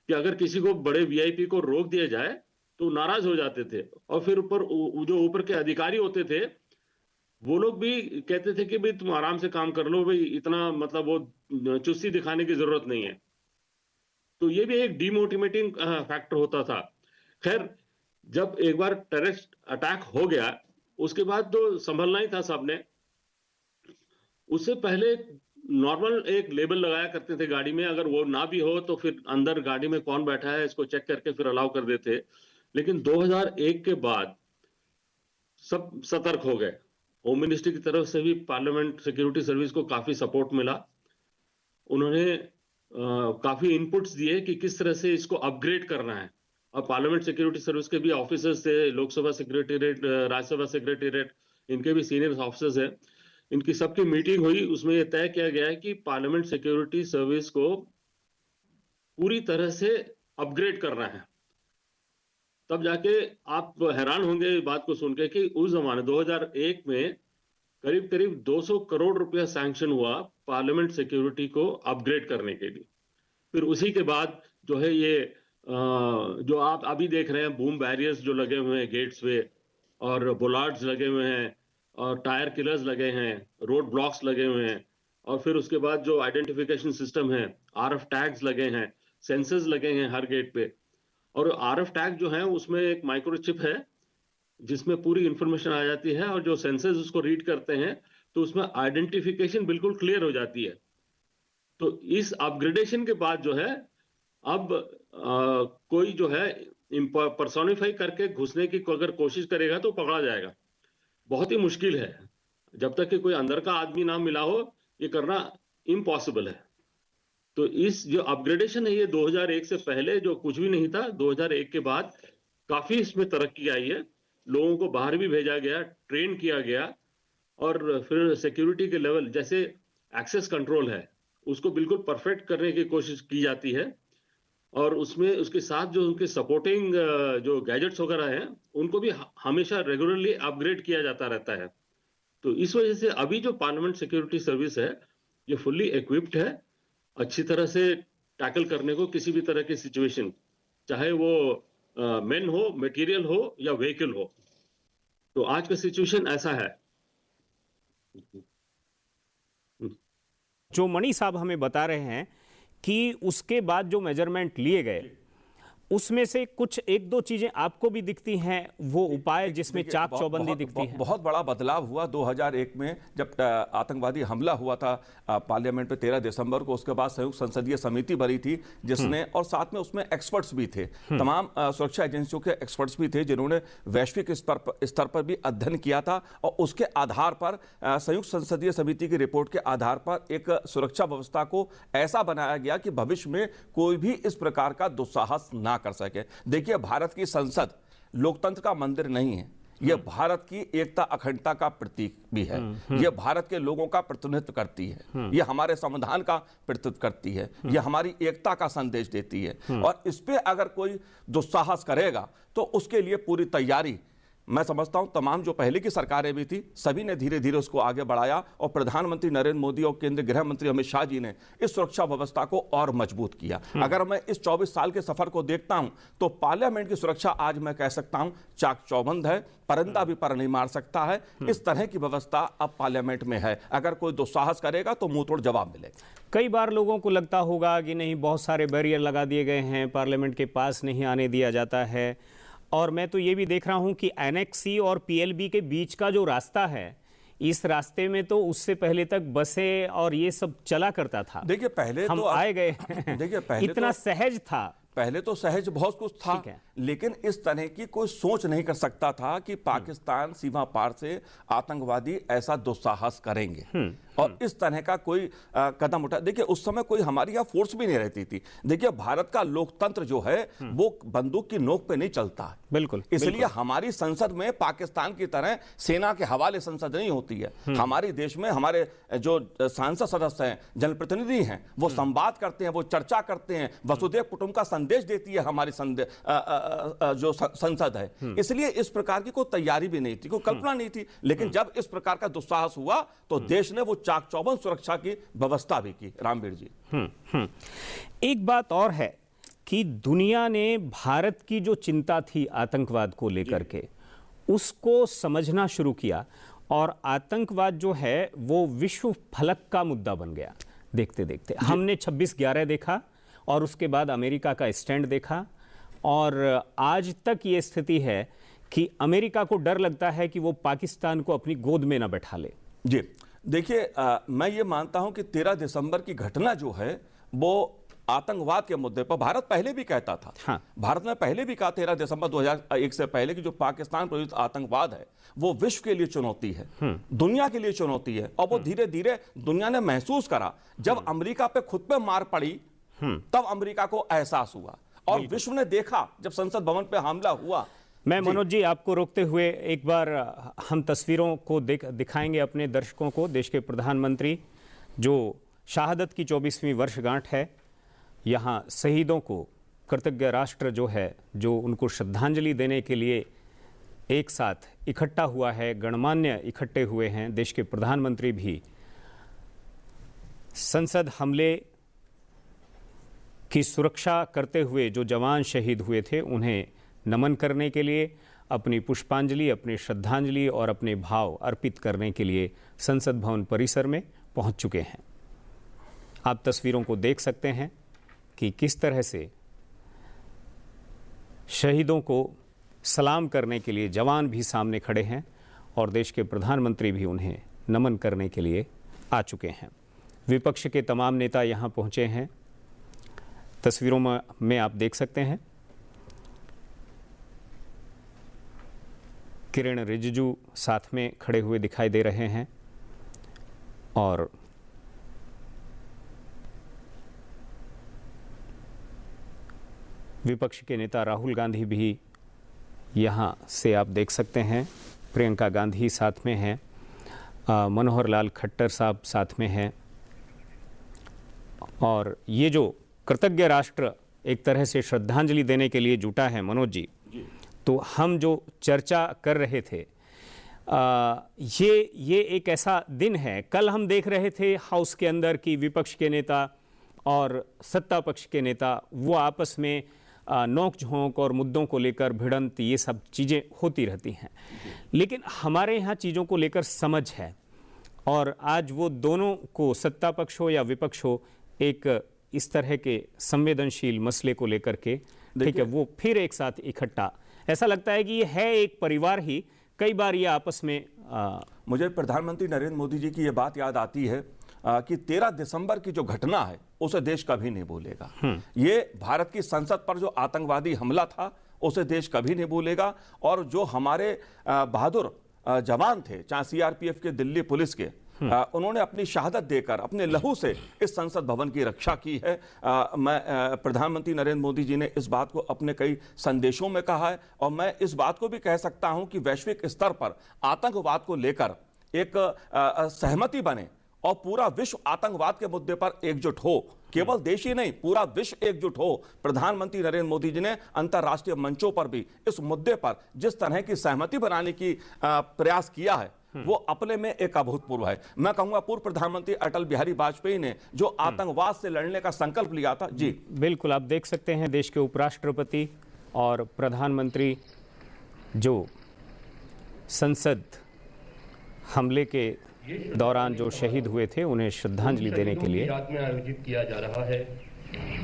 कि अगर किसी को, बड़े वीआईपी को रोक दिया जाए तो नाराज हो जाते थे। और फिर जो ऊपर के अधिकारी होते थे वो लोग भी कहते थे कि भाई तुम आराम से काम कर लो, भाई इतना मतलब वो चुस्ती दिखाने की जरूरत नहीं है। तो ये भी एक डीमोटिवेटिंग फैक्टर होता था। खैर, जब एक बार टेररिस्ट अटैक हो गया उसके बाद तो संभलना ही था सबने। उससे पहले नॉर्मल एक लेबल लगाया करते थे गाड़ी में, अगर वो ना भी हो तो फिर अंदर गाड़ी में कौन बैठा है इसको चेक करके फिर अलाउ कर देते। लेकिन 2001 के बाद सब सतर्क हो गए। होम मिनिस्ट्री की तरफ से भी पार्लियामेंट सिक्योरिटी सर्विस को काफी सपोर्ट मिला। उन्होंने काफी इनपुट्स दिए कि किस तरह से इसको अपग्रेड करना है। और पार्लियामेंट सिक्योरिटी सर्विस के भी ऑफिसर्स थे, लोकसभा सेक्रेटेरिएट, राज्यसभा सेक्रेटेरिएट, इनके भी सीनियर ऑफिसर्स हैं। इनकी सबकी मीटिंग हुई, उसमें यह तय किया गया है कि पार्लियामेंट सिक्योरिटी सर्विस को पूरी तरह से अपग्रेड करना है। तब जाके आप हैरान होंगे इस बात को सुन के कि उस जमाने 2001 में करीब करीब 200 करोड़ रुपया सैंक्शन हुआ पार्लियामेंट सिक्योरिटी को अपग्रेड करने के लिए। फिर उसी के बाद जो है ये जो आप अभी देख रहे हैं, बूम बैरियर्स जो लगे हुए हैं गेट्स पे, और बोलार्ड्स लगे हुए हैं, और टायर किलर्स लगे हैं, रोड ब्लॉक्स लगे हुए हैं, और फिर उसके बाद जो आइडेंटिफिकेशन सिस्टम है, आरएफ टैग्स लगे हैं, सेंसर्स लगे हैं हर गेट पे। और आरएफ टैग जो है उसमें एक माइक्रोचिप है जिसमें पूरी इंफॉर्मेशन आ जाती है, और जो सेंसर्स उसको रीड करते हैं तो उसमें आइडेंटिफिकेशन बिल्कुल क्लियर हो जाती है। तो इस अपग्रेडेशन के बाद जो है अब कोई जो है पर्सोनिफाई करके घुसने की अगर कोशिश करेगा तो पकड़ा जाएगा। बहुत ही मुश्किल है, जब तक कि कोई अंदर का आदमी ना मिला हो ये करना इम्पॉसिबल है। तो इस जो अपग्रेडेशन है ये 2001 से पहले जो कुछ भी नहीं था, 2001 के बाद काफी इसमें तरक्की आई है। लोगों को बाहर भी भेजा गया, ट्रेन किया गया, और फिर सिक्योरिटी के लेवल, जैसे एक्सेस कंट्रोल है, उसको बिल्कुल परफेक्ट करने की कोशिश की जाती है, और उसमें उसके साथ जो उनके सपोर्टिंग जो गैजेट्स वगैरह हैं उनको भी हमेशा रेगुलरली अपग्रेड किया जाता रहता है। तो इस वजह से अभी जो पार्लियामेंट सिक्योरिटी सर्विस है ये फुल्ली इक्विप्ड है अच्छी तरह से टैकल करने को किसी भी तरह की सिचुएशन, चाहे वो मैन हो, मटेरियल हो या व्हीकल हो। तो आज का सिचुएशन ऐसा है। जो मणि साहब हमें बता रहे हैं कि उसके बाद जो मेजरमेंट लिए गए उसमें से कुछ एक दो चीजें आपको भी दिखती हैं, वो उपाय जिसमें चाक चौबंदी दिखती है। बहुत बड़ा बदलाव हुआ 2001 में जब आतंकवादी हमला हुआ था पार्लियामेंट पे 13 दिसंबर को। उसके बाद संयुक्त संसदीय समिति बनी थी जिसने, और साथ में उसमें एक्सपर्ट्स भी थे, तमाम सुरक्षा एजेंसियों के एक्सपर्ट्स भी थे जिन्होंने वैश्विक स्तर पर भी अध्ययन किया था, और उसके आधार पर संयुक्त संसदीय समिति की रिपोर्ट के आधार पर एक सुरक्षा व्यवस्था को ऐसा बनाया गया कि भविष्य में कोई भी इस प्रकार का दुस्साहस ना कर सके। देखिए, भारत की संसद लोकतंत्र का मंदिर नहीं है, यह भारत की एकता अखंडता का प्रतीक भी है। यह भारत के लोगों का प्रतिनिधित्व करती है, यह हमारे संविधान का प्रतिनिधित्व करती है, यह हमारी एकता का संदेश देती है। और इस पे अगर कोई दुस्साहस करेगा तो उसके लिए पूरी तैयारी, मैं समझता हूं तमाम जो पहले की सरकारें भी थी सभी ने धीरे धीरे उसको आगे बढ़ाया, और प्रधानमंत्री नरेंद्र मोदी और केंद्रीय गृह मंत्री अमित शाह जी ने इस सुरक्षा व्यवस्था को और मजबूत किया। अगर मैं इस 24 साल के सफर को देखता हूं तो पार्लियामेंट की सुरक्षा आज मैं कह सकता हूं चाक चौबंद है, परिंदा भी पर नहीं मार सकता है। इस तरह की व्यवस्था अब पार्लियामेंट में है, अगर कोई दुस्साहस करेगा तो मुंह तोड़ जवाब मिलेगा। कई बार लोगों को लगता होगा कि नहीं, बहुत सारे बैरियर लगा दिए गए हैं, पार्लियामेंट के पास नहीं आने दिया जाता है। और मैं तो ये भी देख रहा हूं कि एनेक्स सी और पीएलबी के बीच का जो रास्ता है, इस रास्ते में तो उससे पहले तक बसें और ये सब चला करता था। देखिए पहले हम तो आए गए देखिए पहले इतना सहज था, पहले तो सहज बहुत कुछ था, लेकिन इस तरह की कोई सोच नहीं कर सकता था कि पाकिस्तान सीमा पार से आतंकवादी ऐसा दुस्साहस करेंगे और इस तरह का कोई कदम उठा। देखिए उस समय कोई हमारी यहाँ फोर्स भी नहीं रहती थी। देखिए भारत का लोकतंत्र जो है वो बंदूक की नोक पे नहीं चलता है, बिल्कुल। इसलिए हमारी संसद में पाकिस्तान की तरह सेना के हवाले संसद नहीं होती है। हमारे देश में हमारे जो सांसद सदस्य हैं, जनप्रतिनिधि हैं, वो संवाद करते हैं, वो चर्चा करते हैं, वसुधैव कुटुंब का संदेश देती है हमारी जो संसद है। इसलिए इस प्रकार की कोई तैयारी भी नहीं थी, कोई कल्पना नहीं थी। लेकिन जब इस प्रकार का दुस्साहस हुआ तो देश ने वो चाक चौबंद सुरक्षा की व्यवस्था भी की। रामवीर जी, एक बात और है कि दुनिया ने भारत की जो चिंता थी आतंकवाद को लेकर के, उसको समझना शुरू किया, और आतंकवाद जो है वो विश्व फलक का मुद्दा बन गया। देखते देखते हमने 26/11 देखा, और उसके बाद अमेरिका का स्टैंड देखा, और आज तक ये स्थिति है कि अमेरिका को डर लगता है कि वो पाकिस्तान को अपनी गोद में ना बैठा ले। जी देखिए, मैं ये मानता हूं कि 13 दिसंबर की घटना जो है वो आतंकवाद के मुद्दे पर, भारत पहले भी कहता था, हाँ। भारत ने पहले भी कहा 13 दिसंबर 2001 से पहले कि जो पाकिस्तान प्रेरित आतंकवाद है वो विश्व के लिए चुनौती है, दुनिया के लिए चुनौती है। और वो धीरे धीरे दुनिया ने महसूस करा, जब अमेरिका पे खुद पे मार पड़ी तब अमेरिका को एहसास हुआ, और विश्व ने देखा जब संसद भवन पे हमला हुआ। मैं मनोज जी आपको रोकते हुए एक बार हम तस्वीरों को दिखाएंगे अपने दर्शकों को। देश के प्रधानमंत्री, जो शहादत की 24वीं वर्षगांठ है, यहाँ शहीदों को कृतज्ञ राष्ट्र जो है, जो उनको श्रद्धांजलि देने के लिए एक साथ इकट्ठा हुआ है, गणमान्य इकट्ठे हुए हैं। देश के प्रधानमंत्री भी संसद हमले की सुरक्षा करते हुए जो जवान शहीद हुए थे उन्हें नमन करने के लिए, अपनी पुष्पांजलि, अपनी श्रद्धांजलि और अपने भाव अर्पित करने के लिए संसद भवन परिसर में पहुंच चुके हैं। आप तस्वीरों को देख सकते हैं कि किस तरह से शहीदों को सलाम करने के लिए जवान भी सामने खड़े हैं, और देश के प्रधानमंत्री भी उन्हें नमन करने के लिए आ चुके हैं। विपक्ष के तमाम नेता यहाँ पहुँचे हैं। तस्वीरों में आप देख सकते हैं किरण रिजिजू साथ में खड़े हुए दिखाई दे रहे हैं, और विपक्ष के नेता राहुल गांधी भी यहाँ से आप देख सकते हैं। प्रियंका गांधी साथ में हैं, मनोहर लाल खट्टर साहब साथ में हैं, और ये जो कृतज्ञ राष्ट्र एक तरह से श्रद्धांजलि देने के लिए जुटा है मनोज जी, तो हम जो चर्चा कर रहे थे, ये एक ऐसा दिन है। कल हम देख रहे थे हाउस के अंदर की विपक्ष के नेता और सत्ता पक्ष के नेता वो आपस में नोक झोंक और मुद्दों को लेकर भिड़ंत, ये सब चीज़ें होती रहती हैं, लेकिन हमारे यहाँ चीज़ों को लेकर समझ है। और आज वो दोनों को, सत्ता पक्ष हो या विपक्ष हो, एक इस तरह के संवेदनशील मसले को लेकर के, ठीक है, वो फिर एक साथ इकट्ठा, ऐसा लगता है कि ये है एक परिवार ही। कई बार ये आपस में मुझे प्रधानमंत्री नरेंद्र मोदी जी की ये बात याद आती है कि 13 दिसंबर की जो घटना है उसे देश कभी नहीं भूलेगा। ये भारत की संसद पर जो आतंकवादी हमला था उसे देश कभी नहीं भूलेगा। और जो हमारे बहादुर जवान थे, चाहे सीआरपीएफ के, दिल्ली पुलिस के, उन्होंने अपनी शहादत देकर अपने लहू से इस संसद भवन की रक्षा की है। प्रधानमंत्री नरेंद्र मोदी जी ने इस बात को अपने कई संदेशों में कहा है, और मैं इस बात को भी कह सकता हूं कि वैश्विक स्तर पर आतंकवाद को लेकर एक सहमति बने और पूरा विश्व आतंकवाद के मुद्दे पर एकजुट हो। केवल देश ही नहीं, पूरा विश्व एकजुट हो। प्रधानमंत्री नरेंद्र मोदी जी ने अंतर्राष्ट्रीय मंचों पर भी इस मुद्दे पर जिस तरह की सहमति बनाने की प्रयास किया है, वो अपने में एक अभूतपूर्व है। मैं कहूंगा पूर्व प्रधानमंत्री अटल बिहारी वाजपेयी ने जो आतंकवाद से लड़ने का संकल्प लिया था। जी बिल्कुल, आप देख सकते हैं देश के उपराष्ट्रपति और प्रधानमंत्री जो संसद हमले के दौरान जो शहीद हुए थे, उन्हें श्रद्धांजलि देने के लिए याद में आयोजित किया जा रहा है,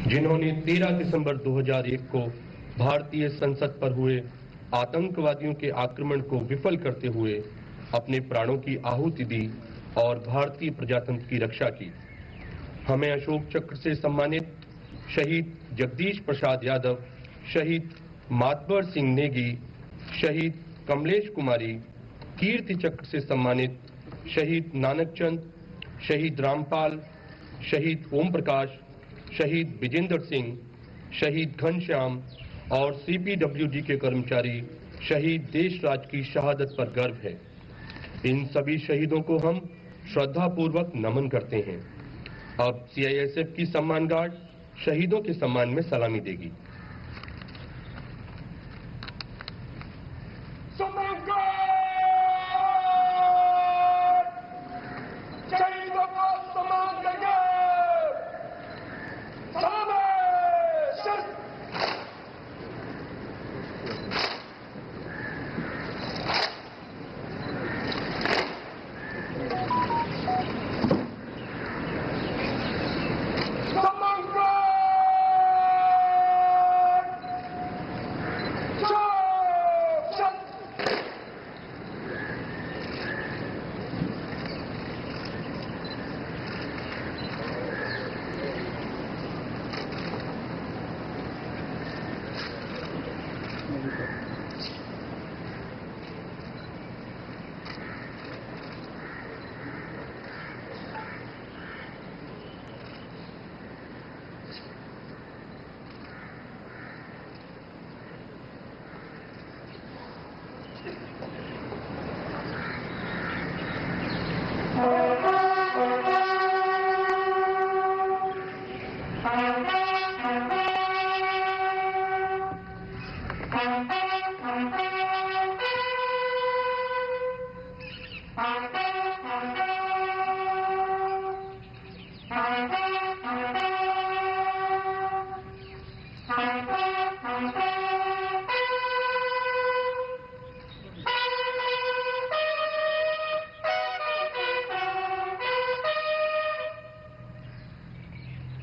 जिन्होंने 13 दिसंबर 2001 को भारतीय संसद पर हुए आतंकवादियों के आक्रमण को विफल करते हुए अपने प्राणों की आहुति दी और भारतीय प्रजातंत्र की रक्षा की। हमें अशोक चक्र से सम्मानित शहीद जगदीश प्रसाद यादव, शहीद मातबर सिंह नेगी, शहीद कमलेश कुमारी, कीर्ति चक्र से सम्मानित शहीद नानक चंद, शहीद रामपाल, शहीद ओम प्रकाश, शहीद विजेंद्र सिंह, शहीद घनश्याम और सीपीडब्ल्यूडी के कर्मचारी शहीद देशराज की शहादत पर गर्व है। इन सभी शहीदों को हम श्रद्धापूर्वक नमन करते हैं। अब सीआईएसएफ की सम्मान गार्ड शहीदों के सम्मान में सलामी देगी।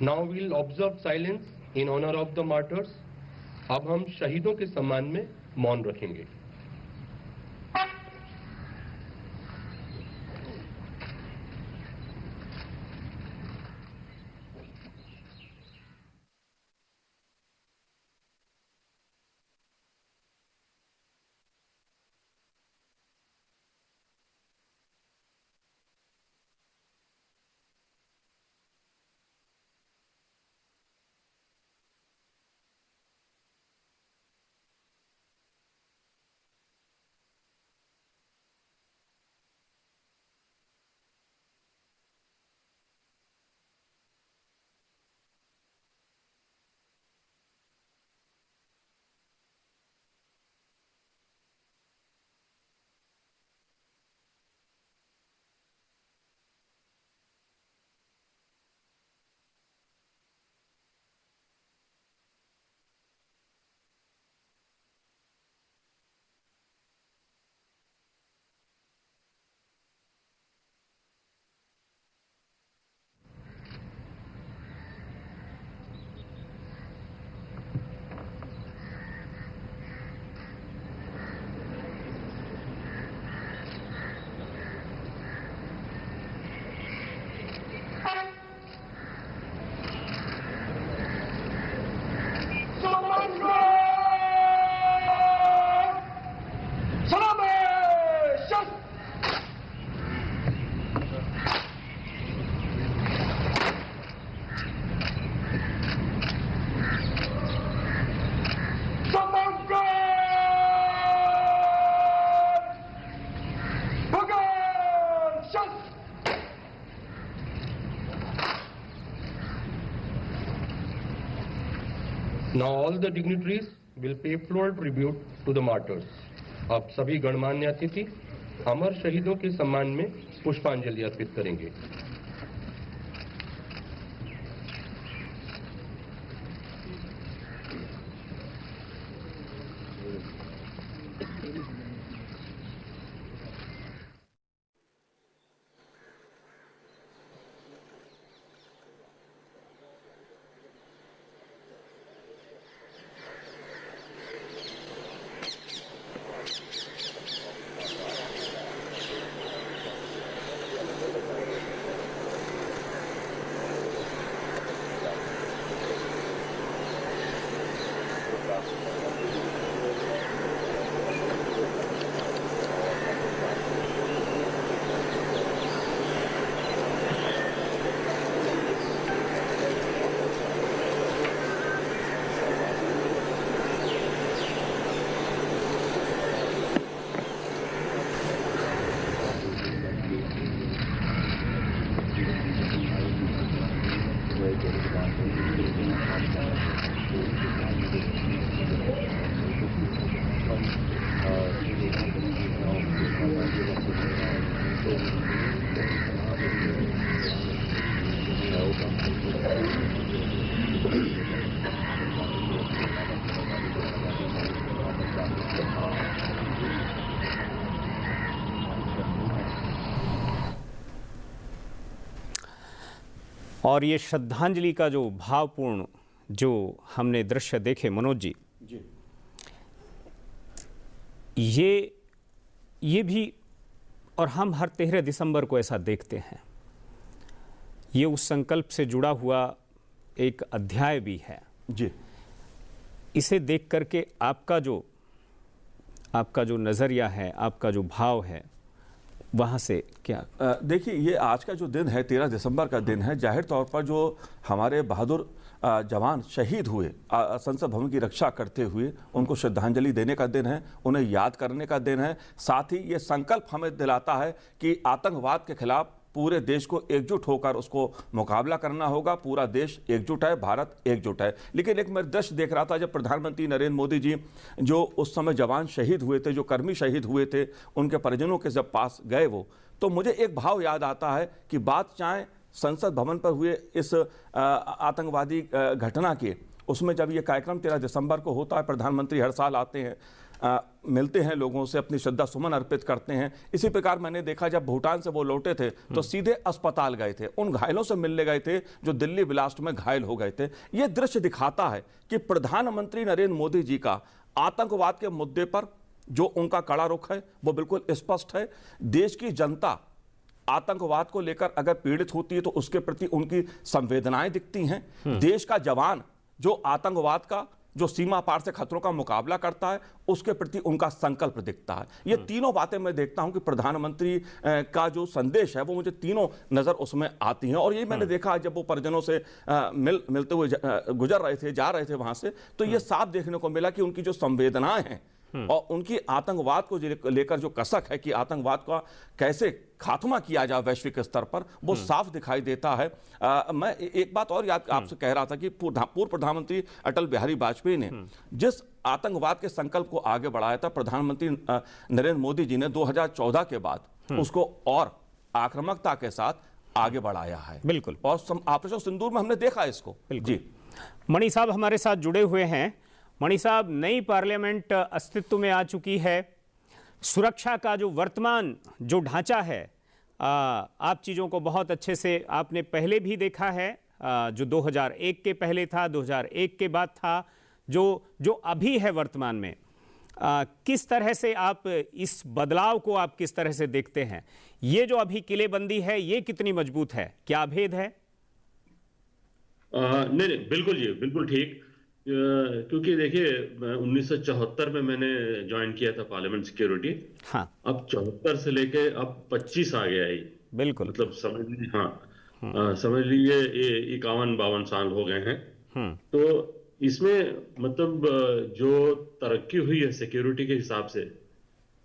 Now we'll observe silence in honor of the martyrs. अब हम शहीदों के सम्मान में मौन रखेंगे। Now all the dignitaries will pay floral tribute to the martyrs. अब सभी गणमान्य अतिथि अमर शहीदों के सम्मान में पुष्पांजलि अर्पित करेंगे। और ये श्रद्धांजलि का जो भावपूर्ण जो हमने दृश्य देखे मनोज जी, ये भी, और हम हर 13 दिसंबर को ऐसा देखते हैं, ये उस संकल्प से जुड़ा हुआ एक अध्याय भी है जी। इसे देख करके आपका जो नज़रिया है, आपका जो भाव है, वहाँ से क्या? देखिए, ये आज का जो दिन है 13 दिसंबर का दिन है। जाहिर तौर पर जो हमारे बहादुर जवान शहीद हुए संसद भवन की रक्षा करते हुए, उनको श्रद्धांजलि देने का दिन है, उन्हें याद करने का दिन है। साथ ही ये संकल्प हमें दिलाता है कि आतंकवाद के खिलाफ पूरे देश को एकजुट होकर उसको मुकाबला करना होगा। पूरा देश एकजुट है, भारत एकजुट है। लेकिन एक मैं दृश्य देख रहा था, जब प्रधानमंत्री नरेंद्र मोदी जी जो उस समय जवान शहीद हुए थे, जो कर्मी शहीद हुए थे, उनके परिजनों के जब पास गए वो, तो मुझे एक भाव याद आता है कि बात चाहे संसद भवन पर हुए इस आतंकवादी घटना के, उसमें जब ये कार्यक्रम 13 दिसंबर को होता है, प्रधानमंत्री हर साल आते हैं, मिलते हैं लोगों से, अपनी श्रद्धा सुमन अर्पित करते हैं। इसी प्रकार मैंने देखा जब भूटान से वो लौटे थे तो सीधे अस्पताल गए थे, उन घायलों से मिलने गए थे जो दिल्ली ब्लास्ट में घायल हो गए थे। ये दृश्य दिखाता है कि प्रधानमंत्री नरेंद्र मोदी जी का आतंकवाद के मुद्दे पर जो उनका कड़ा रुख है वो बिल्कुल स्पष्ट है। देश की जनता आतंकवाद को लेकर अगर पीड़ित होती है तो उसके प्रति उनकी संवेदनाएं दिखती हैं। देश का जवान जो आतंकवाद का, जो सीमा पार से खतरों का मुकाबला करता है, उसके प्रति उनका संकल्प दिखता है। ये तीनों बातें मैं देखता हूं कि प्रधानमंत्री का जो संदेश है वो मुझे तीनों नजर उसमें आती हैं। और ये मैंने देखा जब वो परिजनों से मिलते हुए गुजर रहे थे, जा रहे थे वहां से, तो ये साफ देखने को मिला कि उनकी जो संवेदनाएं हैं और उनकी आतंकवाद को लेकर जो कसक है कि आतंकवाद का कैसे खात्मा किया जाए वैश्विक स्तर पर, वो साफ दिखाई देता है। मैं एक बात और याद आपसे कह रहा था कि पूर्व प्रधानमंत्री अटल बिहारी वाजपेयी ने जिस आतंकवाद के संकल्प को आगे बढ़ाया था, प्रधानमंत्री नरेंद्र मोदी जी ने 2014 के बाद उसको और आक्रामकता के साथ आगे बढ़ाया है। बिल्कुल। और ऑपरेशन सिंदूर में हमने देखा इसको। जी, मणि साहब हमारे साथ जुड़े हुए हैं। मणि साहब, नई पार्लियामेंट अस्तित्व में आ चुकी है। सुरक्षा का जो वर्तमान जो ढांचा है, आप चीज़ों को बहुत अच्छे से आपने पहले भी देखा है, जो 2001 के पहले था, 2001 के बाद था, जो अभी है वर्तमान में। किस तरह से आप इस बदलाव को आप किस तरह से देखते हैं? ये जो अभी किलेबंदी है, ये कितनी मजबूत है? क्या भेद है? नहीं, बिल्कुल जी, बिल्कुल ठीक। क्योंकि देखिए 1974 में मैंने ज्वाइन किया था पार्लियामेंट सिक्योरिटी। हाँ। अब 74 से लेके अब 25 आ गया है। बिल्कुल। मतलब समझ लीजिए, हाँ, समझ लीजिए ये 51-52 साल हो गए हैं। तो इसमें मतलब जो तरक्की हुई है सिक्योरिटी के हिसाब से,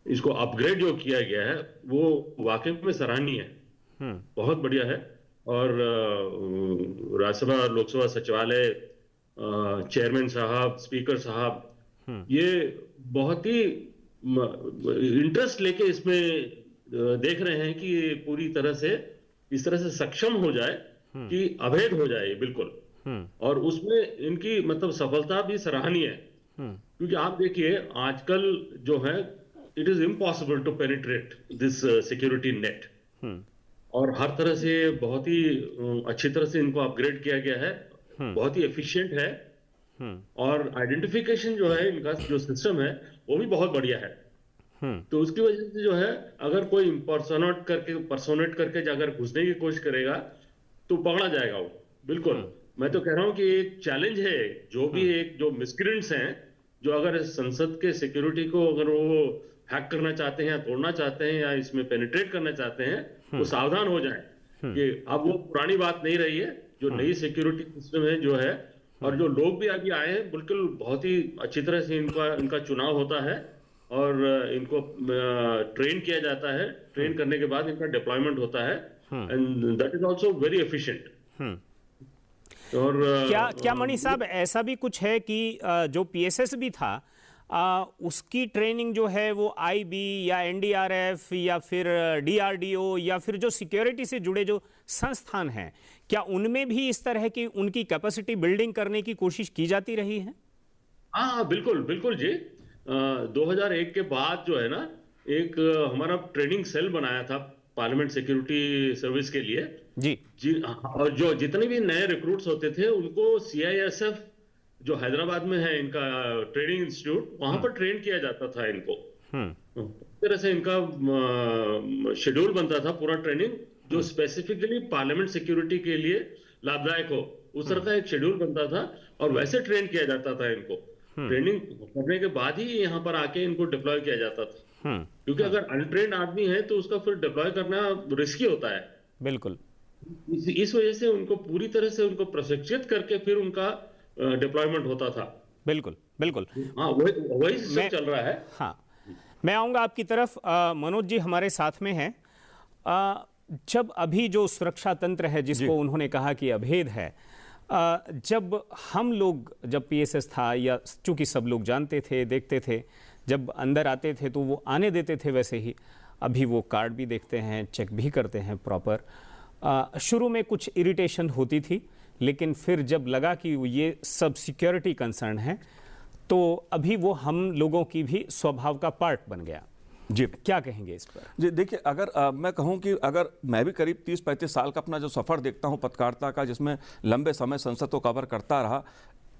इसको अपग्रेड जो किया गया है वो वाकई में सराहनीय है, बहुत बढ़िया है। और राज्यसभा लोकसभा सचिवालय चेयरमैन साहब, स्पीकर साहब, ये बहुत ही इंटरेस्ट लेके इसमें देख रहे हैं कि ये पूरी तरह से इस तरह से सक्षम हो जाए कि अभेद हो जाए बिल्कुल। और उसमें इनकी मतलब सफलता भी सराहनीय है, क्योंकि आप देखिए आजकल जो है it is impossible to penetrate this security net, और हर तरह से बहुत ही अच्छी तरह से इनको अपग्रेड किया गया है, बहुत ही एफिशिएंट है, और आइडेंटिफिकेशन जो है इनका जो सिस्टम है वो भी बहुत बढ़िया है। तो उसकी वजह से जो है अगर कोई पर्सोनेट करके अगर घुसने की कोशिश करेगा तो पकड़ा जाएगा वो बिल्कुल। मैं तो कह रहा हूं कि एक चैलेंज है, जो भी एक जो मिसक्रेंट्स हैं जो अगर संसद के सिक्योरिटी को अगर वो हैक करना चाहते हैं या तोड़ना चाहते हैं या इसमें पेनिट्रेट करना चाहते हैं, वो सावधान हो जाएं कि अब वो पुरानी बात नहीं रही है, जो नई सिक्योरिटी सिस्टम है जो है, और जो लोग भी अभी आए हैं बिल्कुल बहुत ही अच्छी तरह से इनका चुनाव होता है और इनको ट्रेन किया जाता है, ट्रेन करने के बाद इनका डिप्लॉयमेंट होता है, and that is also very efficient. और क्या मणि साहब ऐसा भी कुछ है कि जो पीएसएस भी था उसकी ट्रेनिंग जो है वो आईबी या एनडीआरएफ या फिर डीआरडीओ या फिर जो सिक्योरिटी से जुड़े जो संस्थान हैं, क्या उनमें भी इस तरह की उनकी कैपेसिटी बिल्डिंग करने की कोशिश की जाती रही है? हाँ बिल्कुल बिल्कुल जी। 2001 के बाद जो है ना एक हमारा ट्रेनिंग सेल बनाया था पार्लियामेंट सिक्योरिटी सर्विस के लिए जी, और जो जितने भी नए रिक्रूट्स होते थे उनको सीआईएसएफ जो हैदराबाद में है इनका ट्रेनिंग इंस्टीट्यूट, वहां पर ट्रेन किया जाता था इनको। इस तरह से इनका शेड्यूल बनता था पूरा ट्रेनिंग, जो स्पेसिफिकली पार्लियामेंट सिक्योरिटी के लिए लाभदायक हो, उस तरह का एक शेड्यूल बनता था और वैसे ट्रेन किया जाता था इनको। ट्रेनिंग करने के बाद ही यहाँ पर आके इनको डिप्लॉय किया जाता था, क्योंकि अगर अनट्रेन्ड आदमी है तो उसका फिर डिप्लॉय करना रिस्की होता है। बिल्कुल। इस वजह से उनको पूरी तरह से उनको प्रशिक्षित करके फिर उनका डिप्लॉयमेंट होता था। बिल्कुल बिल्कुल। हाँ वही सिस्टम चल रहा है। हाँ, मैं आऊंगा आपकी तरफ। मनोज जी हमारे साथ में हैं। जब अभी जो सुरक्षा तंत्र है जिसको उन्होंने कहा कि अभेद है, जब हम लोग जब पीएसएस था, या चूंकि सब लोग जानते थे देखते थे, जब अंदर आते थे तो वो आने देते थे, वैसे ही अभी वो कार्ड भी देखते हैं, चेक भी करते हैं प्रॉपर। शुरू में कुछ इरिटेशन होती थी, लेकिन फिर जब लगा कि ये सब सिक्योरिटी कंसर्न है तो अभी वो हम लोगों की भी स्वभाव का पार्ट बन गया। जी, क्या कहेंगे इस पर? जी देखिए, अगर मैं कहूं कि अगर मैं भी करीब 30-35 साल का अपना जो सफ़र देखता हूं पत्रकारिता का, जिसमें लंबे समय संसद को कवर करता रहा,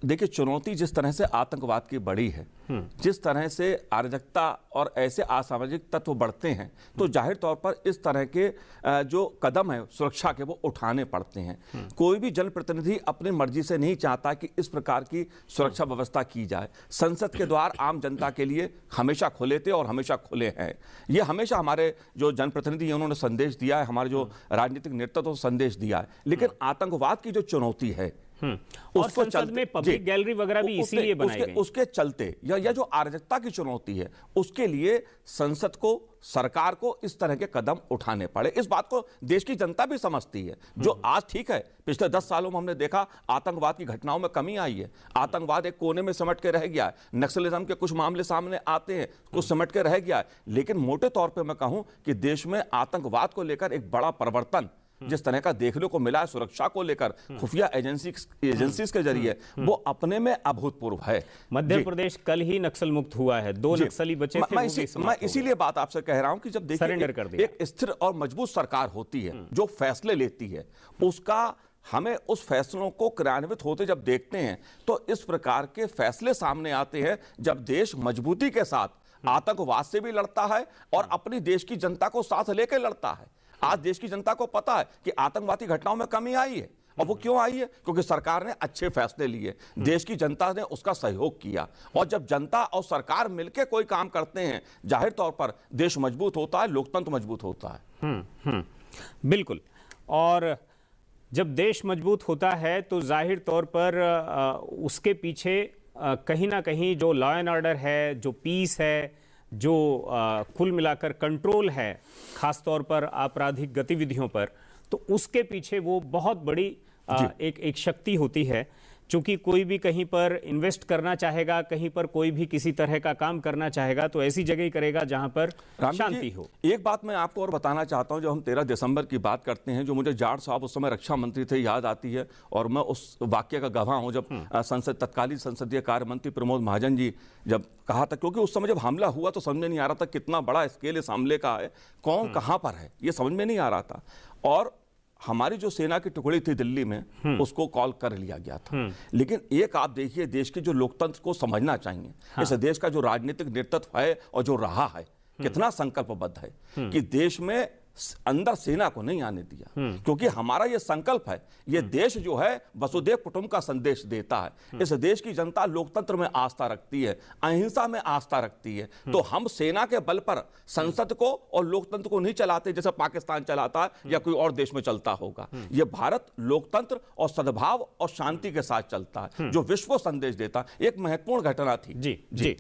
देखिए चुनौती जिस तरह से आतंकवाद की बढ़ी है, जिस तरह से अराजकता और ऐसे असामाजिक तत्व बढ़ते हैं, तो जाहिर तौर पर इस तरह के जो कदम है सुरक्षा के वो उठाने पड़ते हैं। कोई भी जनप्रतिनिधि अपनी मर्जी से नहीं चाहता कि इस प्रकार की सुरक्षा व्यवस्था की जाए। संसद के द्वार आम जनता के लिए हमेशा खुले थे और हमेशा खुले हैं। ये हमेशा हमारे जो जनप्रतिनिधि हैं उन्होंने संदेश दिया है, हमारे जो राजनीतिक नेतृत्व संदेश दिया है। लेकिन आतंकवाद की जो चुनौती है और संसद में पब्लिक गैलरी वगैरह भी इसीलिए बनाई गई, उसके चलते या जो अराजकता की चुनौती है उसके लिए संसद को, सरकार को इस तरह के कदम उठाने पड़े। इस बात को देश की जनता भी समझती है। जो आज ठीक है, पिछले 10 सालों में हमने देखा आतंकवाद की घटनाओं में कमी आई है। आतंकवाद एक कोने में सिमट के रह गया है, नक्सलिज्म के कुछ मामले सामने आते हैं, कुछ सिमट के रह गया है। लेकिन मोटे तौर पर मैं कहूं कि देश में आतंकवाद को लेकर एक बड़ा परिवर्तन जिस तरह का देखने को मिला है सुरक्षा को लेकर खुफिया एजेंसीज के जरिए, वो अपने में अभूतपूर्व है। मध्य प्रदेश कल ही नक्सल मुक्त हुआ है, 2 नक्सली बचे थे। मैं इसीलिए बात आपसे कह रहा हूं कि जब देखिए एक स्थिर और मजबूत सरकार होती है जो फैसले लेती है, उसका हमें उस फैसलों को क्रियान्वित होते जब देखते हैं तो इस प्रकार के फैसले सामने आते हैं जब देश मजबूती के साथ आतंकवाद से भी लड़ता है और अपनी देश की जनता को साथ लेकर लड़ता है। आज देश की जनता को पता है कि आतंकवादी घटनाओं में कमी आई है, और वो क्यों आई है? क्योंकि सरकार ने अच्छे फैसले लिए, देश की जनता ने उसका सहयोग किया, और जब जनता और सरकार मिलकर कोई काम करते हैं जाहिर तौर पर देश मजबूत होता है, लोकतंत्र मजबूत होता है। बिल्कुल। और जब देश मजबूत होता है तो जाहिर तौर पर उसके पीछे कहीं ना कहीं जो लॉ एंड ऑर्डर है, जो पीस है, जो कुल मिलाकर कंट्रोल है खास तौर पर आपराधिक गतिविधियों पर, तो उसके पीछे वो बहुत बड़ी एक शक्ति होती है। चूंकि कोई भी कहीं पर इन्वेस्ट करना चाहेगा, कहीं पर कोई भी किसी तरह का काम करना चाहेगा तो ऐसी जगह ही करेगा जहां पर शांति हो। एक बात मैं आपको और बताना चाहता हूं, जो हम 13 दिसंबर की बात करते हैं, जो मुझे जाट साहब उस समय रक्षा मंत्री थे याद आती है, और मैं उस वाक्य का गवाह हूं जब तत्कालीन संसदीय कार्य मंत्री प्रमोद महाजन जी जब कहा था, क्योंकि उस समय जब हमला हुआ तो समझ में नहीं आ रहा था कितना बड़ा स्केल इस हमले का है, कौन कहां पर है, ये समझ में नहीं आ रहा था। और हमारी जो सेना की टुकड़ी थी दिल्ली में, उसको कॉल कर लिया गया था। लेकिन एक आप देखिए, देश के जो लोकतंत्र को समझना चाहिए, इस देश का जो राजनीतिक नेतृत्व है और जो रहा है, कितना संकल्पबद्ध है कि देश में अंदर सेना को नहीं आने दिया, क्योंकि हमारा ये संकल्प है, ये देश जो है वसुधैव कुटुंब का संदेश देता है। इस देश की जनता लोकतंत्र में आस्था रखती है, अहिंसा में आस्था रखती है, तो हम सेना के बल पर संसद को और लोकतंत्र को नहीं चलाते जैसे पाकिस्तान चलाता है या कोई और देश में चलता होगा। ये भारत लोकतंत्र और सद्भाव और शांति के साथ चलता है, जो विश्व को संदेश देता है। एक महत्वपूर्ण घटना थी। जी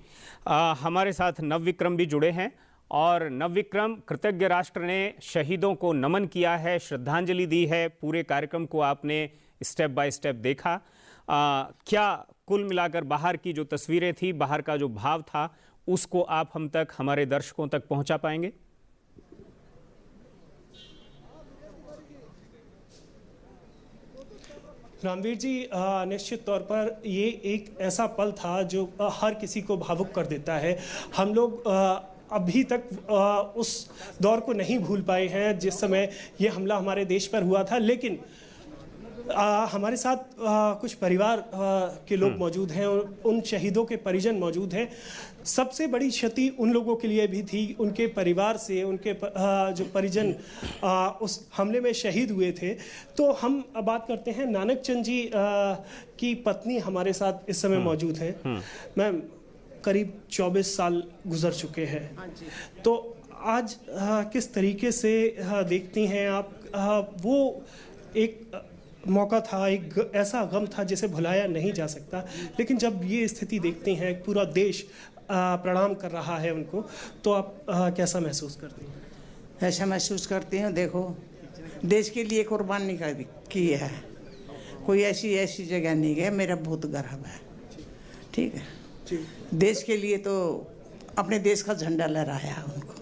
हमारे साथ नवविक्रम भी जुड़े हैं, और नवविक्रम, कृतज्ञ राष्ट्र ने शहीदों को नमन किया है, श्रद्धांजलि दी है। पूरे कार्यक्रम को आपने स्टेप बाय स्टेप देखा। क्या कुल मिलाकर बाहर की जो तस्वीरें थी, बाहर का जो भाव था, उसको आप हम तक, हमारे दर्शकों तक पहुंचा पाएंगे? रामवीर जी, निश्चित तौर पर ये एक ऐसा पल था जो हर किसी को भावुक कर देता है। हम लोग अभी तक उस दौर को नहीं भूल पाए हैं जिस समय ये हमला हमारे देश पर हुआ था, लेकिन हमारे साथ कुछ परिवार के लोग मौजूद हैं और उन शहीदों के परिजन मौजूद हैं। सबसे बड़ी क्षति उन लोगों के लिए भी थी, उनके परिवार से, उनके जो परिजन उस हमले में शहीद हुए थे। तो हम बात करते हैं नानक चंद जी की पत्नी हमारे साथ इस समय मौजूद हैं। मैम, करीब 24 साल गुजर चुके हैं, तो आज किस तरीके से देखती हैं आप? वो एक मौका था, एक ऐसा गम था जिसे भुलाया नहीं जा सकता, लेकिन जब ये स्थिति देखती हैं, पूरा देश प्रणाम कर रहा है उनको, तो आप कैसा महसूस करती हैं? ऐसा महसूस करती हूँ, देखो देश के लिए कुर्बानी की है, कोई ऐसी जगह नहीं गया। मेरा बहुत गर्व है, ठीक है। देश के लिए तो अपने देश का झंडा लहराया उनको,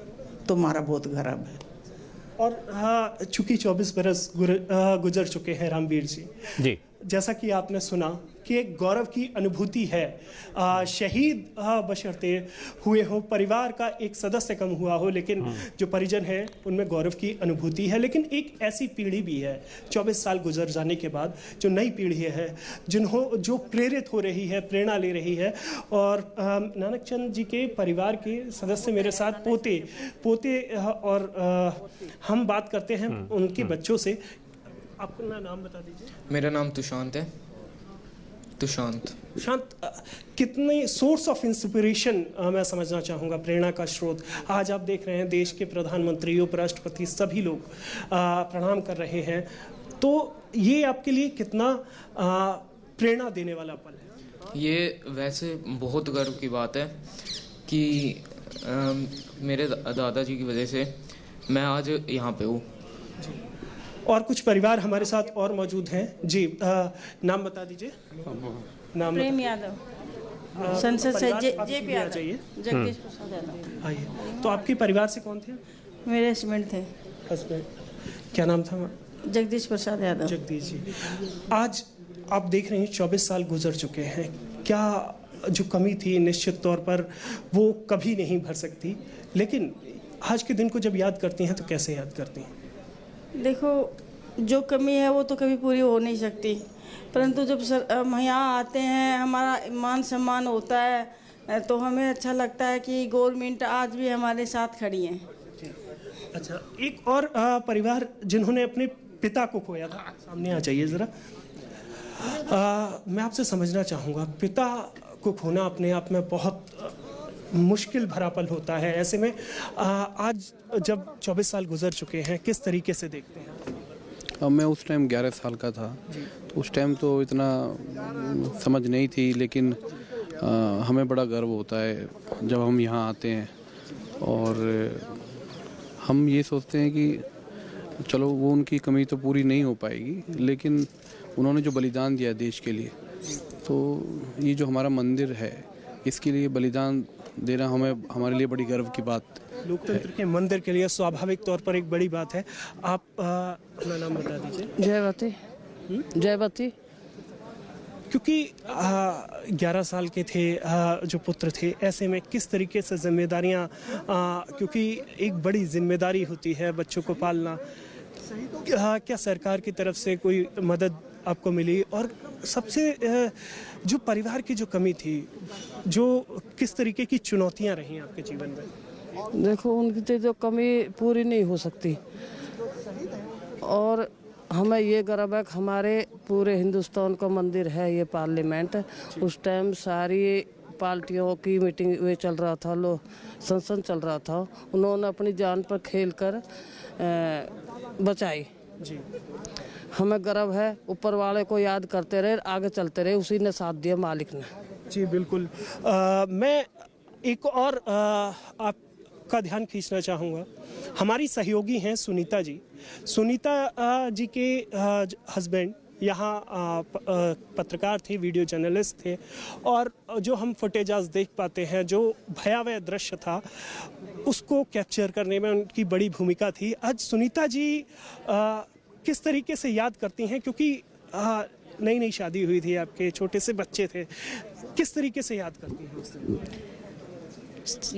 तो हमारा बहुत गर्व है। और चूंकि 24 बरस गुजर चुके हैं रामवीर जी, जैसा कि आपने सुना कि एक गौरव की अनुभूति है। शहीद बशर्ते हुए हो, परिवार का एक सदस्य कम हुआ हो, लेकिन जो परिजन है उनमें गौरव की अनुभूति है। लेकिन एक ऐसी पीढ़ी भी है 24 साल गुजर जाने के बाद, जो नई पीढ़ी है, जो प्रेरित हो रही है, प्रेरणा ले रही है। और नानक चंद जी के परिवार के सदस्य मेरे साथ पोते और हम बात करते हैं उनके बच्चों से। अपना नाम बता दीजिए। मेरा नाम तुशांत है। तुशांत, कितने सोर्स ऑफ इंस्पिरेशन मैं समझना चाहूँगा, प्रेरणा का स्रोत। आज आप देख रहे हैं देश के प्रधानमंत्री, उपराष्ट्रपति, सभी लोग प्रणाम कर रहे हैं, तो ये आपके लिए कितना प्रेरणा देने वाला पल है? ये वैसे बहुत गर्व की बात है कि मेरे दादाजी की वजह से मैं आज यहाँ पे हूँ। और कुछ परिवार हमारे साथ और मौजूद हैं। जी, नाम बता दीजिए। नाम प्रेम यादव, संसद से जेपी यादव, जगदीश प्रसाद यादव। आइए, तो आपके परिवार से कौन थे? मेरे हस्बैंड थे। हस्बैंड, क्या नाम था? जगदीश प्रसाद यादव। जगदीश जी, आज आप देख रहे हैं 24 साल गुजर चुके हैं। क्या जो कमी थी, निश्चित तौर पर वो कभी नहीं भर सकती, लेकिन आज के दिन को जब याद करती हैं तो कैसे याद करती हैं? देखो, जो कमी है वो तो कभी पूरी हो नहीं सकती, परंतु जब हम यहाँ आते हैं, हमारा मान सम्मान होता है, तो हमें अच्छा लगता है कि गवर्नमेंट आज भी हमारे साथ खड़ी है। अच्छा, एक और परिवार जिन्होंने अपने पिता को खोया था, सामने आ जाइए ज़रा। मैं आपसे समझना चाहूँगा, पिता को खोना अपने आप में बहुत मुश्किल भरा पल होता है। ऐसे में आज जब 24 साल गुजर चुके हैं, किस तरीके से देखते हैं? अब मैं उस टाइम 11 साल का था, तो उस टाइम तो इतना समझ नहीं थी, लेकिन हमें बड़ा गर्व होता है जब हम यहाँ आते हैं, और हम ये सोचते हैं कि चलो वो उनकी कमी तो पूरी नहीं हो पाएगी, लेकिन उन्होंने जो बलिदान दिया देश के लिए, तो ये जो हमारा मंदिर है इसके लिए बलिदान देना हमारे लिए बड़ी गर्व की बात। लोकतंत्र के मंदिर के लिए स्वाभाविक तौर पर एक बड़ी बात है। आप अपना नाम बता दीजिए। जयवती। जयवती। क्योंकि 11 साल के थे जो पुत्र थे, ऐसे में किस तरीके से जिम्मेदारियां, क्योंकि एक बड़ी जिम्मेदारी होती है बच्चों को पालना, क्या सरकार की तरफ से कोई मदद आपको मिली? और सबसे जो परिवार की जो कमी थी, जो किस तरीके की चुनौतियां रही आपके जीवन में? देखो, उनकी तो कमी पूरी नहीं हो सकती और हमें ये गर्व है कि हमारे पूरे हिंदुस्तान का मंदिर है ये पार्लियामेंट। उस टाइम सारी पार्टियों की मीटिंग वे चल रहा था, संसद चल रहा था, उन्होंने अपनी जान पर खेल कर बचाई जी। हमें गर्व है, ऊपर वाले को याद करते रहे, आगे चलते रहे, उसी ने साथ दिया, मालिक ने। जी बिल्कुल। मैं एक और आपका ध्यान खींचना चाहूँगा। हमारी सहयोगी हैं सुनीता जी। सुनीता जी के हस्बैंड यहाँ पत्रकार थे, वीडियो जर्नलिस्ट थे, और जो हम फुटेज आज देख पाते हैं, जो भयावह दृश्य था उसको कैप्चर करने में उनकी बड़ी भूमिका थी। आज सुनीता जी किस तरीके से याद करती हैं, क्योंकि नई नई शादी हुई थी, आपके छोटे से बच्चे थे, किस तरीके से याद करती हैं उस दिन?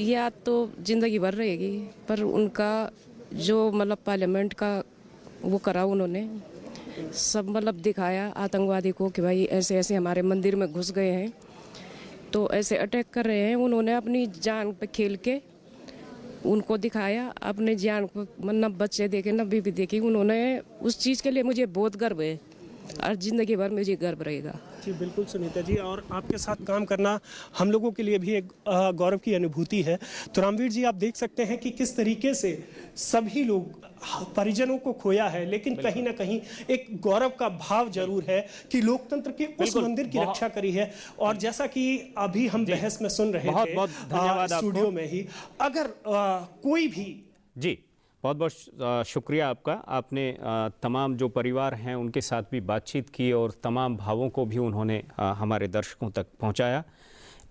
याद तो जिंदगी भर रहेगी, पर उनका जो मतलब पार्लियामेंट का वो करा, उन्होंने सब मतलब दिखाया आतंकवादी को कि भाई ऐसे ऐसे हमारे मंदिर में घुस गए हैं, तो ऐसे अटैक कर रहे हैं। उन्होंने अपनी जान पे खेल के उनको दिखाया, अपने जान को, मतलब बच्चे देखे ना बीवी देखी, उन्होंने उस चीज़ के लिए मुझे बहुत गर्व है और ज़िंदगी भर मुझे गर्व रहेगा। जी बिल्कुल सुनीता जी, और आपके साथ काम करना हम लोगों के लिए भी एक गौरव की अनुभूति है। तो रामवीर जी, आप देख सकते हैं कि किस तरीके से सभी लोग परिजनों को खोया है, लेकिन कहीं ना कहीं एक गौरव का भाव जरूर है कि लोकतंत्र के उस मंदिर की रक्षा करी है। और जैसा कि अभी हम बहस में सुन रहे थे स्टूडियो में ही, अगर कोई भी जी बहुत बहुत शुक्रिया आपका। आपने तमाम जो परिवार हैं उनके साथ भी बातचीत की और तमाम भावों को भी उन्होंने हमारे दर्शकों तक पहुंचाया।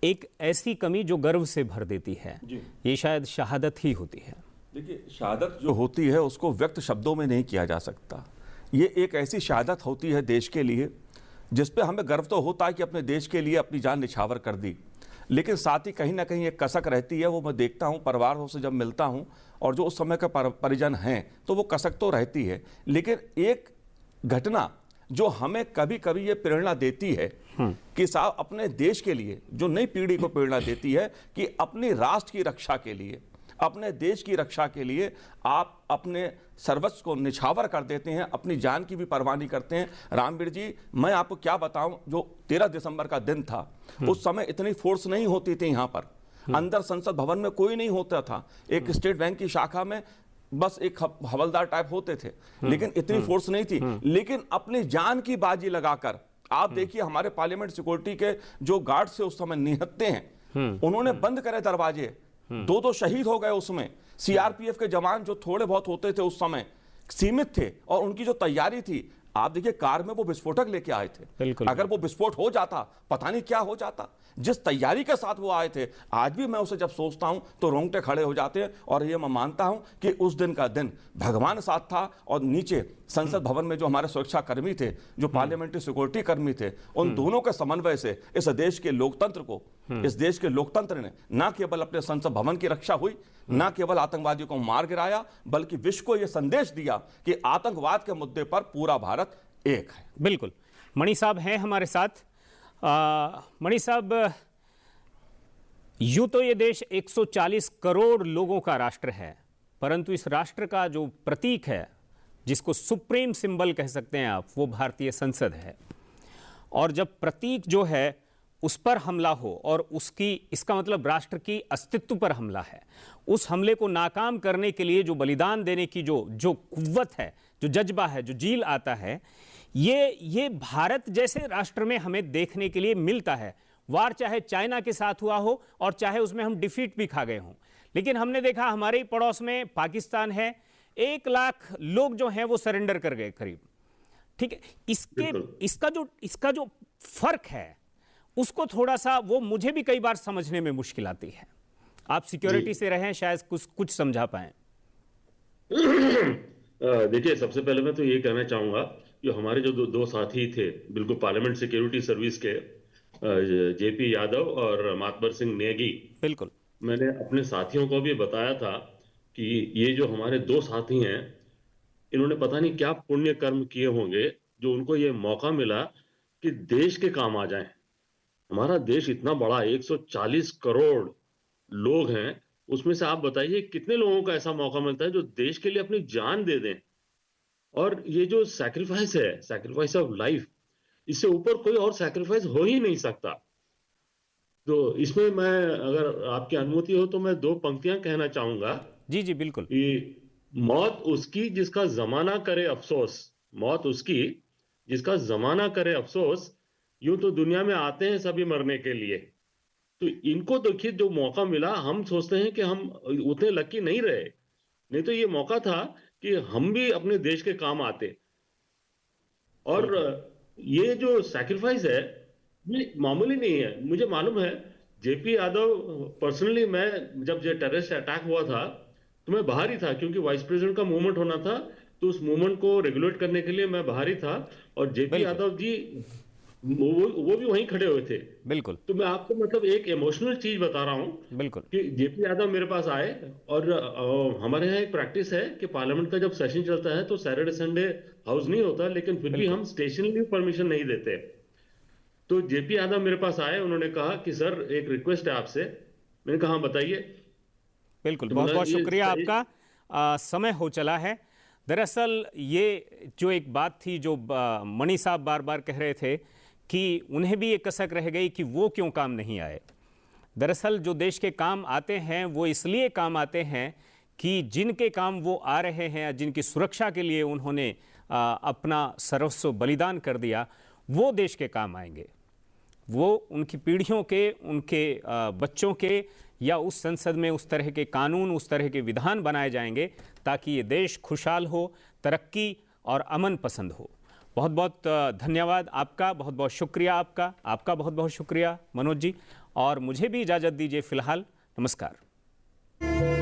एक ऐसी कमी जो गर्व से भर देती है, ये शायद शहादत ही होती है। देखिए, शहादत जो होती है उसको व्यक्त शब्दों में नहीं किया जा सकता। ये एक ऐसी शहादत होती है देश के लिए, जिस पे हमें गर्व तो होता है कि अपने देश के लिए अपनी जान निछावर कर दी, लेकिन साथ ही कहीं ना कहीं एक कसक रहती है। वो मैं देखता हूँ परिवारों से जब मिलता हूँ, और जो उस समय के परिजन हैं, तो वो कसक तो रहती है। लेकिन एक घटना जो हमें कभी कभी ये प्रेरणा देती है कि साहब अपने देश के लिए, जो नई पीढ़ी को प्रेरणा देती है कि अपने राष्ट्र की रक्षा के लिए, अपने देश की रक्षा के लिए आप अपने सर्वस्व को निछावर कर देते हैं, अपनी जान की भी परवाह नहीं करते हैं। रामवीर जी, मैं आपको क्या बताऊं, जो 13 दिसंबर का दिन था, उस समय इतनी फोर्स नहीं होती थी यहाँ पर। अंदर संसद भवन में कोई नहीं होता था। एक स्टेट बैंक की शाखा में बस एक हवलदार टाइप होते थे, लेकिन इतनी फोर्स नहीं थी। लेकिन अपनी जान की बाजी लगाकर आप देखिए, हमारे पार्लियामेंट सिक्योरिटी के जो गार्ड से उस समय निहत्ते हैं, उन्होंने बंद करे दरवाजे, 2 शहीद हो गए उसमें। सीआरपीएफ के जवान जो थोड़े बहुत होते थे उस समय सीमित थे, और उनकी जो तैयारी थी, आप देखिए कार में वो विस्फोटक लेके आए थे। अगर वो विस्फोट हो जाता, पता नहीं क्या हो जाता। जिस तैयारी के साथ वो आए थे, आज भी मैं उसे जब सोचता हूं तो रोंगटे खड़े हो जाते हैं। और ये मैं मानता हूं कि उस दिन का दिन भगवान साथ था, और नीचे संसद भवन में जो हमारे सुरक्षा कर्मी थे, जो पार्लियामेंट्री सिक्योरिटी कर्मी थे, उन दोनों के समन्वय से इस देश के लोकतंत्र को, इस देश के लोकतंत्र ने न केवल अपने संसद भवन की रक्षा हुई, न केवल आतंकवादियों को मार गिराया, बल्कि विश्व को यह संदेश दिया कि आतंकवाद के मुद्दे पर पूरा भारत एक है। बिल्कुल। मणि साहब हैं हमारे साथ। मणि साहब, यूं तो ये देश 140 करोड़ लोगों का राष्ट्र है, परंतु इस राष्ट्र का जो प्रतीक है, जिसको सुप्रीम सिंबल कह सकते हैं आप, वो भारतीय संसद है। और जब प्रतीक जो है उस पर हमला हो, और इसका मतलब राष्ट्र की अस्तित्व पर हमला है, उस हमले को नाकाम करने के लिए जो बलिदान देने की जो कुव्वत है, जो जज्बा है, जो जील आता है, ये भारत जैसे राष्ट्र में हमें देखने के लिए मिलता है। वार चाहे चाइना के साथ हुआ हो और चाहे उसमें हम डिफीट भी खा गए हों, लेकिन हमने देखा हमारे पड़ोस में पाकिस्तान है, 1 लाख लोग जो हैं वो सरेंडर कर गए करीब। ठीक है, इसका जो फर्क है उसको थोड़ा सा, वो मुझे भी कई बार समझने में मुश्किल आती है। आप सिक्योरिटी से रहें, शायद कुछ समझा पाएं। देखिए, सबसे पहले मैं तो ये कहना चाहूंगा कि हमारे जो दो साथी थे बिल्कुल पार्लियामेंट सिक्योरिटी सर्विस के, जेपी यादव और मातबर सिंह नेगी, बिल्कुल मैंने अपने साथियों को भी बताया था कि ये जो हमारे दो साथी हैं, इन्होंने पता नहीं क्या पुण्य कर्म किए होंगे जो उनको ये मौका मिला कि देश के काम आ जाएं। हमारा देश इतना बड़ा, 140 करोड़ लोग हैं, उसमें से आप बताइए कितने लोगों को ऐसा मौका मिलता है जो देश के लिए अपनी जान दे दें। और ये जो सैक्रिफाइस है, सैक्रिफाइस ऑफ लाइफ, इससे ऊपर कोई और सैक्रिफाइस हो ही नहीं सकता। तो इसमें मैं, अगर आपकी अनुमति हो तो मैं 2 पंक्तियां कहना चाहूंगा। जी जी बिल्कुल। कि मौत उसकी जिसका जमाना करे अफसोस, मौत उसकी जिसका जमाना करे अफसोस, यूं तो दुनिया में आते हैं सभी मरने के लिए। तो इनको देखिए, जो मौका मिला, हम सोचते हैं कि हम उतने लकी नहीं रहे, नहीं तो ये मौका था कि हम भी अपने देश के काम आते। और ये जो सैक्रिफाइस है ये मामूली नहीं है। मुझे मालूम है, जेपी यादव पर्सनली, मैं जब ये टेररिस्ट अटैक हुआ था तो मैं बाहर ही था, क्योंकि वाइस प्रेसिडेंट का मूवमेंट होना था, तो उस मूवमेंट को रेगुलेट करने के लिए मैं बाहर ही था। और जेपी यादव जी वो भी वहीं खड़े हुए थे। बिल्कुल। तो मैं आपको मतलब एक इमोशनल चीज बता रहा हूं। बिल्कुल। कि जेपी यादव मेरे पास आए, और हमारे यहाँ एक प्रैक्टिस है कि पार्लियामेंट का जब सेशन चलता है तो सैटरडे संडे हाउस नहीं होता, लेकिन फिर भी हम स्टेशनरी परमिशन नहीं देते। तो जेपी यादव मेरे पास आए, उन्होंने कहा कि सर एक रिक्वेस्ट है आपसे। मैंने कहा बताइए। बिल्कुल, तो बहुत बहुत शुक्रिया आपका। समय हो चला है। दरअसल ये जो एक बात थी जो मणि साहब बार बार कह रहे थे कि उन्हें भी ये कसक रह गई कि वो क्यों काम नहीं आए। दरअसल जो देश के काम आते हैं वो इसलिए काम आते हैं कि जिनके काम वो आ रहे हैं, जिनकी सुरक्षा के लिए उन्होंने अपना सर्वस्व बलिदान कर दिया, वो देश के काम आएंगे। वो उनकी पीढ़ियों के, उनके बच्चों के, या उस संसद में उस तरह के कानून, उस तरह के विधान बनाए जाएंगे ताकि ये देश खुशहाल हो, तरक्की और अमन पसंद हो। बहुत बहुत धन्यवाद आपका, बहुत बहुत शुक्रिया आपका बहुत बहुत शुक्रिया मनोज जी। और मुझे भी इजाज़त दीजिए फ़िलहाल। नमस्कार।